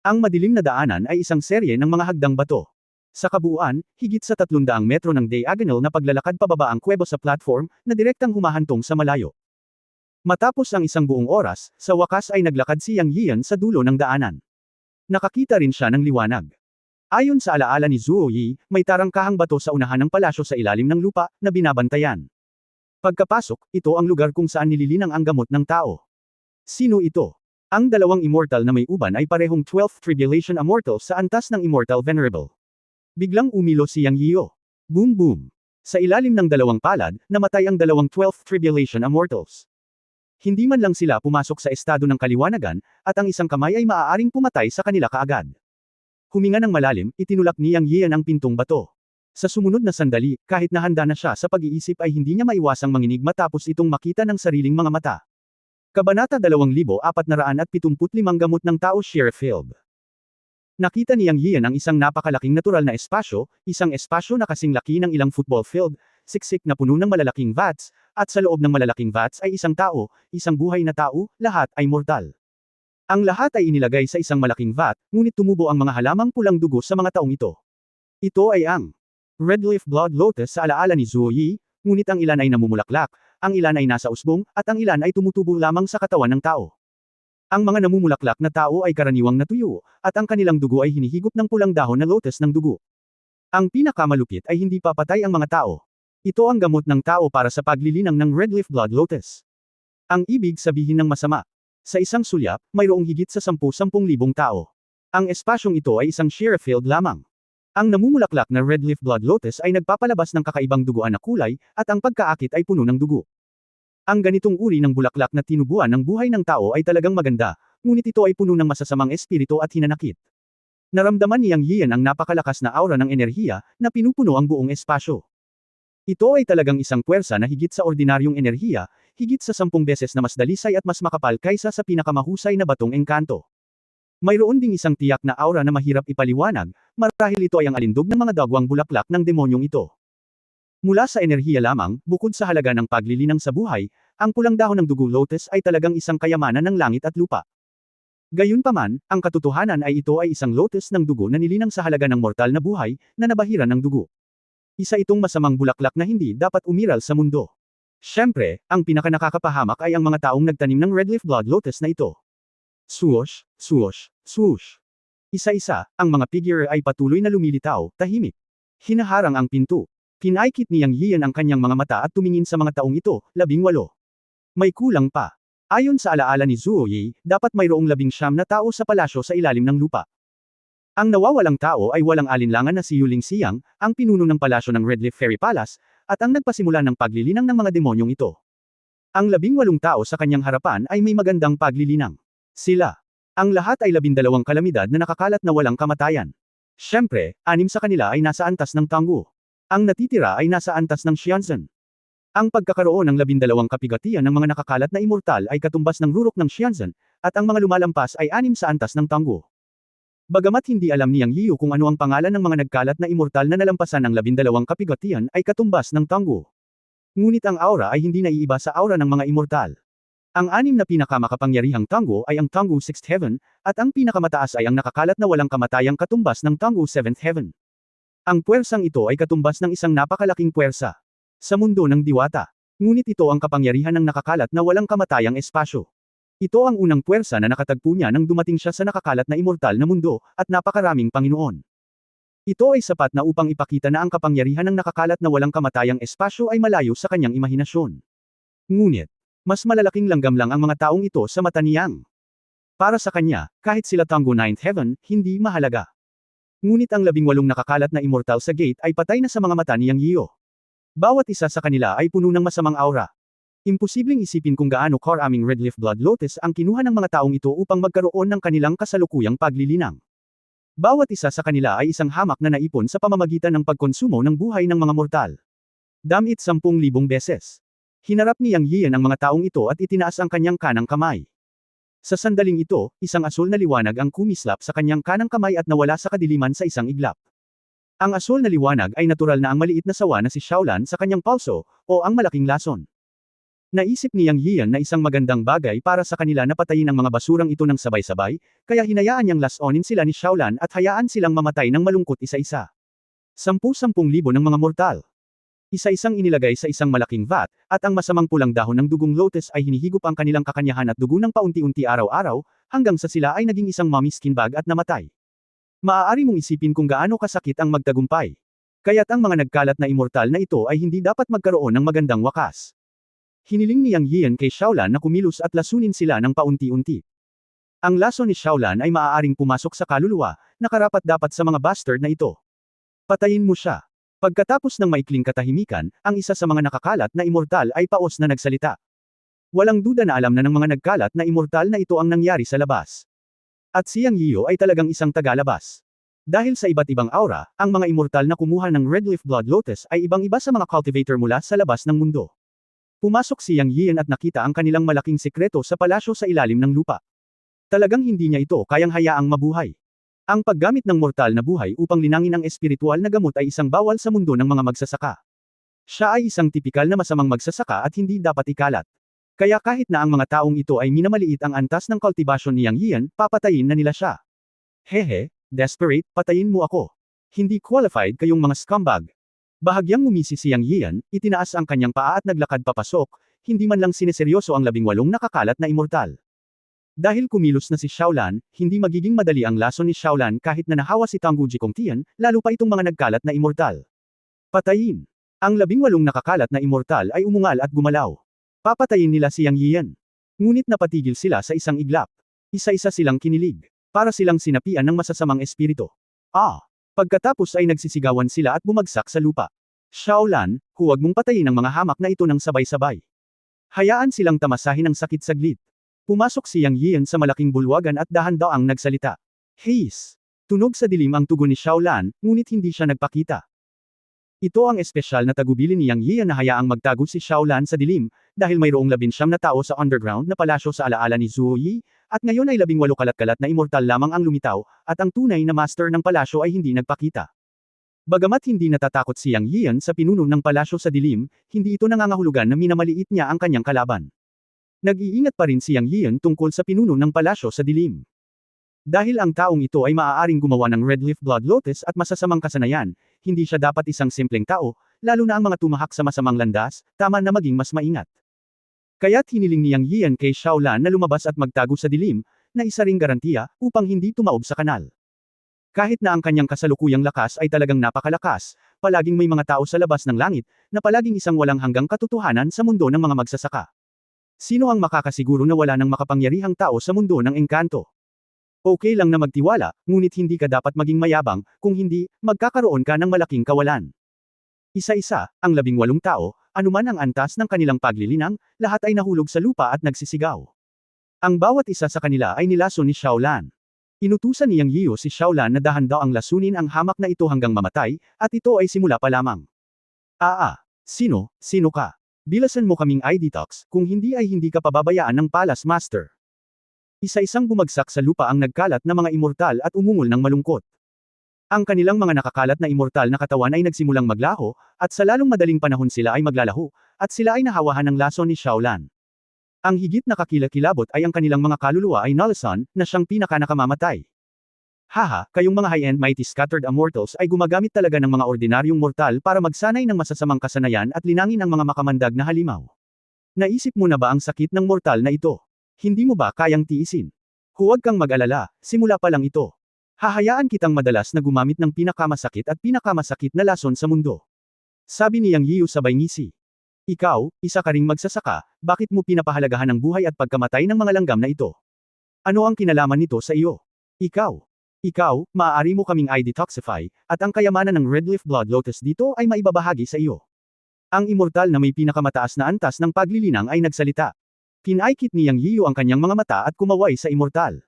Ang madilim na daanan ay isang serye ng mga hagdang bato. Sa kabuuan, higit sa 300 metro ng diagonal na paglalakad pababa ang kuwebo sa platform, na direktang humahantong sa malayo. Matapos ang isang buong oras, sa wakas ay naglakad si Yang Yian sa dulo ng daanan. Nakakita rin siya ng liwanag. Ayon sa alaala ni Zuo Yi, may tarangkahang bato sa unahan ng palasyo sa ilalim ng lupa, na binabantayan. Pagkapasok, ito ang lugar kung saan nililinang ang gamot ng tao. Sino ito? Ang dalawang immortal na may uban ay parehong 12th Tribulation Immortal sa antas ng Immortal Venerable. Biglang umilo si Yang Yio. Boom boom. Sa ilalim ng dalawang palad, namatay ang dalawang 12th Tribulation Immortals. Hindi man lang sila pumasok sa estado ng kaliwanagan, at ang isang kamay ay maaaring pumatay sa kanila kaagad. Huminga ng malalim, itinulak ni Yang Yian ang pintong bato. Sa sumunod na sandali, kahit nahanda na siya sa pag-iisip ay hindi niya maiwasang manginig matapos itong makita ng sariling mga mata. Kabanata 2475 Gamot ng Tao Sheriff Field. Nakita ni Yang Yian ang isang napakalaking natural na espasyo, isang espasyo na kasing laki ng ilang football field, siksik na puno ng malalaking vats, at sa loob ng malalaking vats ay isang tao, isang buhay na tao, lahat ay mortal. Ang lahat ay inilagay sa isang malaking vat, ngunit tumubo ang mga halamang pulang dugo sa mga taong ito. Ito ay ang Redleaf Blood Lotus sa alaala ni Zuo Yi, ngunit ang ilan ay namumulaklak, ang ilan ay nasa usbong, at ang ilan ay tumutubo lamang sa katawan ng tao. Ang mga namumulaklak na tao ay karaniwang natuyo, at ang kanilang dugo ay hinihigop ng pulang dahon na lotus ng dugo. Ang pinakamalupit ay hindi papatay ang mga tao. Ito ang gamot ng tao para sa paglilinang ng Redleaf Blood Lotus. Ang ibig sabihin ng masama. Sa isang sulyap, mayroong higit sa 10,000 tao. Ang espasyong ito ay isang sheriff field lamang. Ang namumulaklak na Redleaf Blood Lotus ay nagpapalabas ng kakaibang duguan na kulay, at ang pagkaakit ay puno ng dugo. Ang ganitong uri ng bulaklak na tinubuan ng buhay ng tao ay talagang maganda, ngunit ito ay puno ng masasamang espiritu at hinanakit. Naramdaman ni Yang Yian ang napakalakas na aura ng enerhiya, na pinupuno ang buong espasyo. Ito ay talagang isang puwersa na higit sa ordinaryong enerhiya, higit sa 10 beses na mas dalisay at mas makapal kaysa sa pinakamahusay na batong engkanto. Mayroon ding isang tiyak na aura na mahirap ipaliwanag, marahil ito ay ang alindog ng mga dagwang bulaklak ng demonyong ito. Mula sa enerhiya lamang, bukod sa halaga ng paglilinang sa buhay, ang pulang dahon ng dugo lotus ay talagang isang kayamanan ng langit at lupa. Gayunpaman, ang katotohanan ay ito ay isang lotus ng dugo na nilinang sa halaga ng mortal na buhay, na nabahiran ng dugo. Isa itong masamang bulaklak na hindi dapat umiral sa mundo. Siyempre, ang pinakanakakapahamak ay ang mga taong nagtanim ng Redleaf Blood Lotus na ito. Swoosh, swoosh, swoosh. Isa-isa, ang mga figure ay patuloy na lumilitaw, tahimik. Hinaharang ang pinto. Pinaikit ni Yang Yian ang kanyang mga mata at tumingin sa mga taong ito, 18. May kulang pa. Ayon sa alaala ni Zuo Yi, dapat mayroong 19 na tao sa palasyo sa ilalim ng lupa. Ang nawawalang tao ay walang alinlangan na si Yuling Xiang, ang pinuno ng palasyo ng Redleaf Fairy Palace, at ang nagpasimula ng paglilinang ng mga demonyong ito. Ang 18 tao sa kanyang harapan ay may magandang paglilinang. Sila. Ang lahat ay 12 kalamidad na nakakalat na walang kamatayan. Siyempre, 6 sa kanila ay nasa antas ng Tanggu. Ang natitira ay nasa antas ng Xianzhen. Ang pagkakaroon ng 12 kapigatian ng mga nakakalat na immortal ay katumbas ng rurok ng Xianzhen, at ang mga lumalampas ay 6 sa antas ng Tanggu. Bagamat hindi alam ni Yang Yiu kung ano ang pangalan ng mga nagkalat na immortal na nalampasan ng 12 kapigatian ay katumbas ng Tanggu. Ngunit ang aura ay hindi naiiba sa aura ng mga immortal. Ang 6 na pinakamakapangyarihang Tanggu ay ang Tanggu 6th Heaven, at ang pinakamataas ay ang nakakalat na walang kamatayang katumbas ng Tanggu 7th Heaven. Ang puwersang ito ay katumbas ng isang napakalaking puwersa sa mundo ng diwata. Ngunit ito ang kapangyarihan ng nakakalat na walang kamatayang espasyo. Ito ang unang puwersa na nakatagpo niya nang dumating siya sa nakakalat na immortal na mundo, at napakaraming Panginoon. Ito ay sapat na upang ipakita na ang kapangyarihan ng nakakalat na walang kamatayang espasyo ay malayo sa kanyang imahinasyon. Ngunit, mas malalaking langgam lang ang mga taong ito sa mata ni Yang. Para sa kanya, kahit sila Tango Ninth Heaven, hindi mahalaga. Ngunit ang 18 nakakalat na immortal sa gate ay patay na sa mga mata ni Yang Yiyo. Bawat isa sa kanila ay puno ng masamang aura. Imposibleng isipin kung gaano karaming Red Leaf Blood Lotus ang kinuha ng mga taong ito upang magkaroon ng kanilang kasalukuyang paglilinang. Bawat isa sa kanila ay isang hamak na naipon sa pamamagitan ng pagkonsumo ng buhay ng mga mortal. Damit 10,000 beses. Hinarap ni Yang Yian ang mga taong ito at itinaas ang kanyang kanang kamay. Sa sandaling ito, isang asul na liwanag ang kumislap sa kanyang kanang kamay at nawala sa kadiliman sa isang iglap. Ang asul na liwanag ay natural na ang maliit na sawa na si Xiaolan sa kanyang palso, o ang malaking lason. Naisip ni Yang Yian na isang magandang bagay para sa kanila na patayin ang mga basurang ito ng sabay-sabay, kaya hinayaan niyang lasonin sila ni Xiaolan at hayaan silang mamatay ng malungkot isa-isa. 10,000 ng mga mortal. Isa-isang inilagay sa isang malaking vat, at ang masamang pulang dahon ng dugong lotus ay hinihigop ang kanilang kakanyahan at dugo ng paunti-unti araw-araw, hanggang sa sila ay naging isang mommy skin bag at namatay. Maaari mong isipin kung gaano kasakit ang magtagumpay. Kaya't ang mga nagkalat na immortal na ito ay hindi dapat magkaroon ng magandang wakas. Hiniling ni Yang Yian kay Xiaolan na kumilos at lasunin sila ng paunti-unti. Ang laso ni Xiaolan ay maaaring pumasok sa kaluluwa, na karapat-dapat sa mga bastard na ito. Patayin mo siya. Pagkatapos ng maikling katahimikan, ang isa sa mga nakakalat na immortal ay paos na nagsalita. Walang duda na alam na ng mga nagkalat na immortal na ito ang nangyari sa labas. At si Yang Yiyo ay talagang isang tagalabas. Dahil sa iba't ibang aura, ang mga immortal na kumuha ng Red Leaf Blood Lotus ay ibang-iba sa mga cultivator mula sa labas ng mundo. Pumasok si Yang Yian at nakita ang kanilang malaking sekreto sa palasyo sa ilalim ng lupa. Talagang hindi niya ito kayang hayaang mabuhay. Ang paggamit ng mortal na buhay upang linangin ang espiritual na gamot ay isang bawal sa mundo ng mga magsasaka. Siya ay isang tipikal na masamang magsasaka at hindi dapat ikalat. Kaya kahit na ang mga taong ito ay minamaliit ang antas ng kultibasyon ni Yang Yian, papatayin na nila siya. Hehe, desperate, patayin mo ako. Hindi qualified kayong mga scumbag. Bahagyang ngumisi si Yang Yian, itinaas ang kanyang paa at naglakad papasok, hindi man lang sineseryoso ang 18 nakakalat na immortal. Dahil kumilos na si Xiaolan, hindi magiging madali ang lason ni Xiaolan kahit na nahawa si Tangu Jikongtian, lalo pa itong mga nagkalat na immortal. Patayin! Ang 18 nakakalat na immortal ay umungal at gumalaw. Papatayin nila si Yang Yian. Ngunit napatigil sila sa isang iglap. Isa-isa silang kinilig. Para silang sinapian ng masasamang espiritu. Pagkatapos ay nagsisigawan sila at bumagsak sa lupa. Xiaolan, huwag mong patayin ang mga hamak na ito ng sabay-sabay. Hayaan silang tamasahin ng sakit saglit. Pumasok si Yang Yian sa malaking bulwagan at dahan-daang nagsalita. Hiss! Tunog sa dilim ang tugon ni Xiaolan, ngunit hindi siya nagpakita. Ito ang espesyal na tagubilin ni Yang Yian na hayaang magtago si Xiaolan sa dilim, dahil mayroong 19 na tao sa underground na palasyo sa alaala ni Zhuo Yi, at ngayon ay 18 kalat-kalat na immortal lamang ang lumitaw, at ang tunay na master ng palasyo ay hindi nagpakita. Bagamat hindi natatakot si Yang Yian sa pinuno ng palasyo sa dilim, hindi ito nangangahulugan na minamaliit niya ang kanyang kalaban. Nag-iingat pa rin si Yang Yian tungkol sa pinuno ng palasyo sa dilim. Dahil ang taong ito ay maaaring gumawa ng Red Leaf Blood Lotus at masasamang kasanayan, hindi siya dapat isang simpleng tao, lalo na ang mga tumahak sa masamang landas, tama na maging mas maingat. Kaya't hiniling ni Yang Yian kay Xiaolan na lumabas at magtago sa dilim, na isa ring garantiya, upang hindi tumaob sa kanal. Kahit na ang kanyang kasalukuyang lakas ay talagang napakalakas, palaging may mga tao sa labas ng langit, na palaging isang walang hanggang katotohanan sa mundo ng mga magsasaka. Sino ang makakasiguro na wala ng makapangyarihang tao sa mundo ng engkanto? Okay lang na magtiwala, ngunit hindi ka dapat maging mayabang, kung hindi, magkakaroon ka ng malaking kawalan. Isa-isa, ang 18 tao, anuman ang antas ng kanilang paglilinang, lahat ay nahulog sa lupa at nagsisigaw. Ang bawat isa sa kanila ay nilason ni Xiaolan. Inutusan ni Yang Yiyo si Xiaolan na dahan-daang lasunin ang hamak na ito hanggang mamatay, at ito ay simula pa lamang. Sino ka? Bilasan mo kaming ID talks, kung hindi ay hindi ka pababayaan ng Palace Master. Isa-isang bumagsak sa lupa ang nagkalat na mga immortal at umungol ng malungkot. Ang kanilang mga nakakalat na immortal na katawan ay nagsimulang maglaho, at sa lalong madaling panahon sila ay maglalaho, at sila ay nahawahan ng lason ni Xiaolan. Ang higit na kakilakilabot ay ang kanilang mga kaluluwa ay Nalasan, na siyang pinaka-nakamamatay. Haha, kayong mga high-end mighty scattered immortals ay gumagamit talaga ng mga ordinaryong mortal para magsanay ng masasamang kasanayan at linangin ang mga makamandag na halimaw. Naisip mo na ba ang sakit ng mortal na ito? Hindi mo ba kayang tiisin? Huwag kang mag-alala, simula pa lang ito. Hahayaan kitang madalas na gumamit ng pinakamasakit at pinakamasakit na lason sa mundo. Sabi ni Yang Yiu sabay ngisi. Ikaw, isa ka ring magsasaka, bakit mo pinapahalagahan ang buhay at pagkamatay ng mga langgam na ito? Ano ang kinalaman nito sa iyo? Ikaw, maaari mo kaming i-detoxify, at ang kayamanan ng Red Leaf Blood Lotus dito ay maibabahagi sa iyo. Ang immortal na may pinakamataas na antas ng paglilinang ay nagsalita. Kinaikit ni Yang Yiu ang kanyang mga mata at kumaway sa immortal.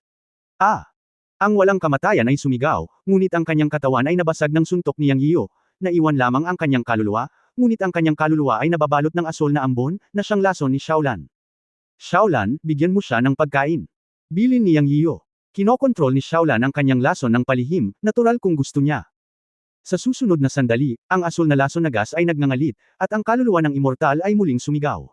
Ang walang kamatayan ay sumigaw, ngunit ang kanyang katawan ay nabasag ng suntok ni Yang Yiu, naiwan lamang ang kanyang kaluluwa, ngunit ang kanyang kaluluwa ay nababalot ng asol na ambon, na siyang lason ni Xiaolan. Xiaolan, bigyan mo siya ng pagkain. Bilin ni Yang Yiu. Kinokontrol ni Xiaolan ang kanyang lason ng palihim, natural kung gusto niya. Sa susunod na sandali, ang asol na lason na gas ay nagngangalit, at ang kaluluwa ng immortal ay muling sumigaw.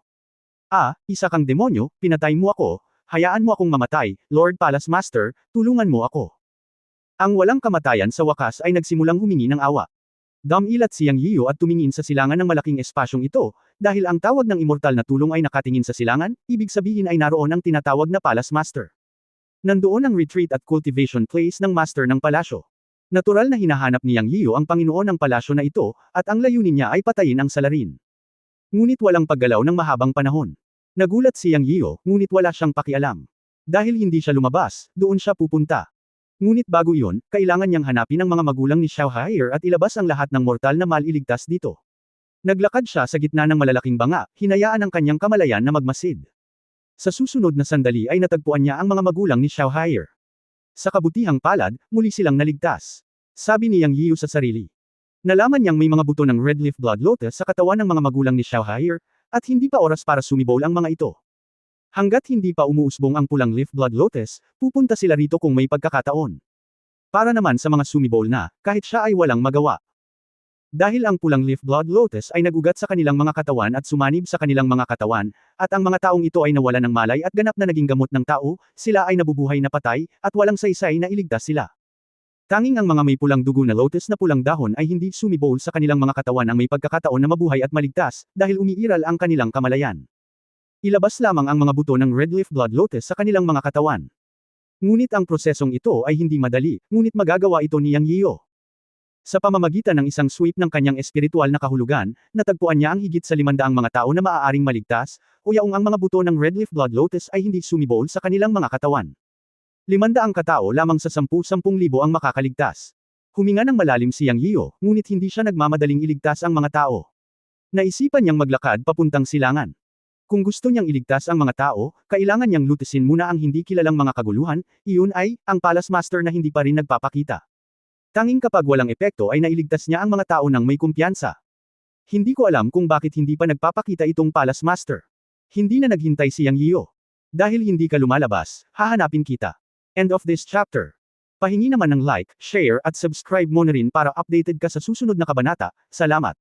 Isa kang demonyo, pinatay mo ako, hayaan mo akong mamatay, Lord Palace Master, tulungan mo ako. Ang walang kamatayan sa wakas ay nagsimulang humingi ng awa. Dumilat si Yang Yiu at tumingin sa silangan ng malaking espasyong ito, dahil ang tawag ng immortal na tulong ay nakatingin sa silangan, ibig sabihin ay naroon ang tinatawag na Palace Master. Nandoon ang retreat at cultivation place ng Master ng palasyo. Natural na hinahanap ni Yang Yiu ang Panginoon ng palasyo na ito, at ang layunin niya ay patayin ang salarin. Ngunit walang paggalaw ng mahabang panahon. Nagulat si Yang Yiu, ngunit wala siyang pakialam. Dahil hindi siya lumabas, doon siya pupunta. Ngunit bago iyon, kailangan niyang hanapin ang mga magulang ni Xiao Haier at ilabas ang lahat ng mortal na maliligtas dito. Naglakad siya sa gitna ng malalaking banga, hinayaan ang kanyang kamalayan na magmasid. Sa susunod na sandali ay natagpuan niya ang mga magulang ni Xiao Haier. Sa kabutihang palad, muli silang naligtas. Sabi ni Yang Yiu sa sarili. Nalaman niyang may mga buto ng Red Leaf Blood Lotus sa katawan ng mga magulang ni Xiao Haier, at hindi pa oras para sumibol ang mga ito. Hanggat hindi pa umuusbong ang pulang Leaf Blood Lotus, pupunta sila rito kung may pagkakataon. Para naman sa mga sumibol na, kahit siya ay walang magawa. Dahil ang pulang Leaf Blood Lotus ay nagugat sa kanilang mga katawan at sumanib sa kanilang mga katawan, at ang mga taong ito ay nawalan ng malay at ganap na naging gamot ng tao, sila ay nabubuhay na patay, at walang saysay na iligtas sila. Tanging ang mga may pulang dugo na lotus na pulang dahon ay hindi sumibol sa kanilang mga katawan ang may pagkakataon na mabuhay at maligtas, dahil umiiral ang kanilang kamalayan. Ilabas lamang ang mga buto ng Red Leaf Blood Lotus sa kanilang mga katawan. Ngunit ang prosesong ito ay hindi madali, ngunit magagawa ito ni Yang Yiu. Sa pamamagitan ng isang sweep ng kanyang espiritual na kahulugan, natagpuan niya ang higit sa 500 mga tao na maaaring maligtas, o yaong ang mga buto ng Red Leaf Blood Lotus ay hindi sumibol sa kanilang mga katawan. 500 katao lamang sa 10,000 ang makakaligtas. Huminga ng malalim si Yang Yiu, ngunit hindi siya nagmamadaling iligtas ang mga tao. Naisipan niyang maglakad papuntang silangan. Kung gusto niyang iligtas ang mga tao, kailangan niyang lutasin muna ang hindi kilalang mga kaguluhan, iyon ay, ang Palace Master na hindi pa rin nagpapakita. Tanging kapag walang epekto ay nailigtas niya ang mga tao ng may kumpiyansa. Hindi ko alam kung bakit hindi pa nagpapakita itong Palace Master. Hindi na naghintay si Yang Yiu. Dahil hindi ka lumalabas, hahanapin kita. End of this chapter. Pahingi naman ng like, share at subscribe mo na rin para updated ka sa susunod na kabanata. Salamat.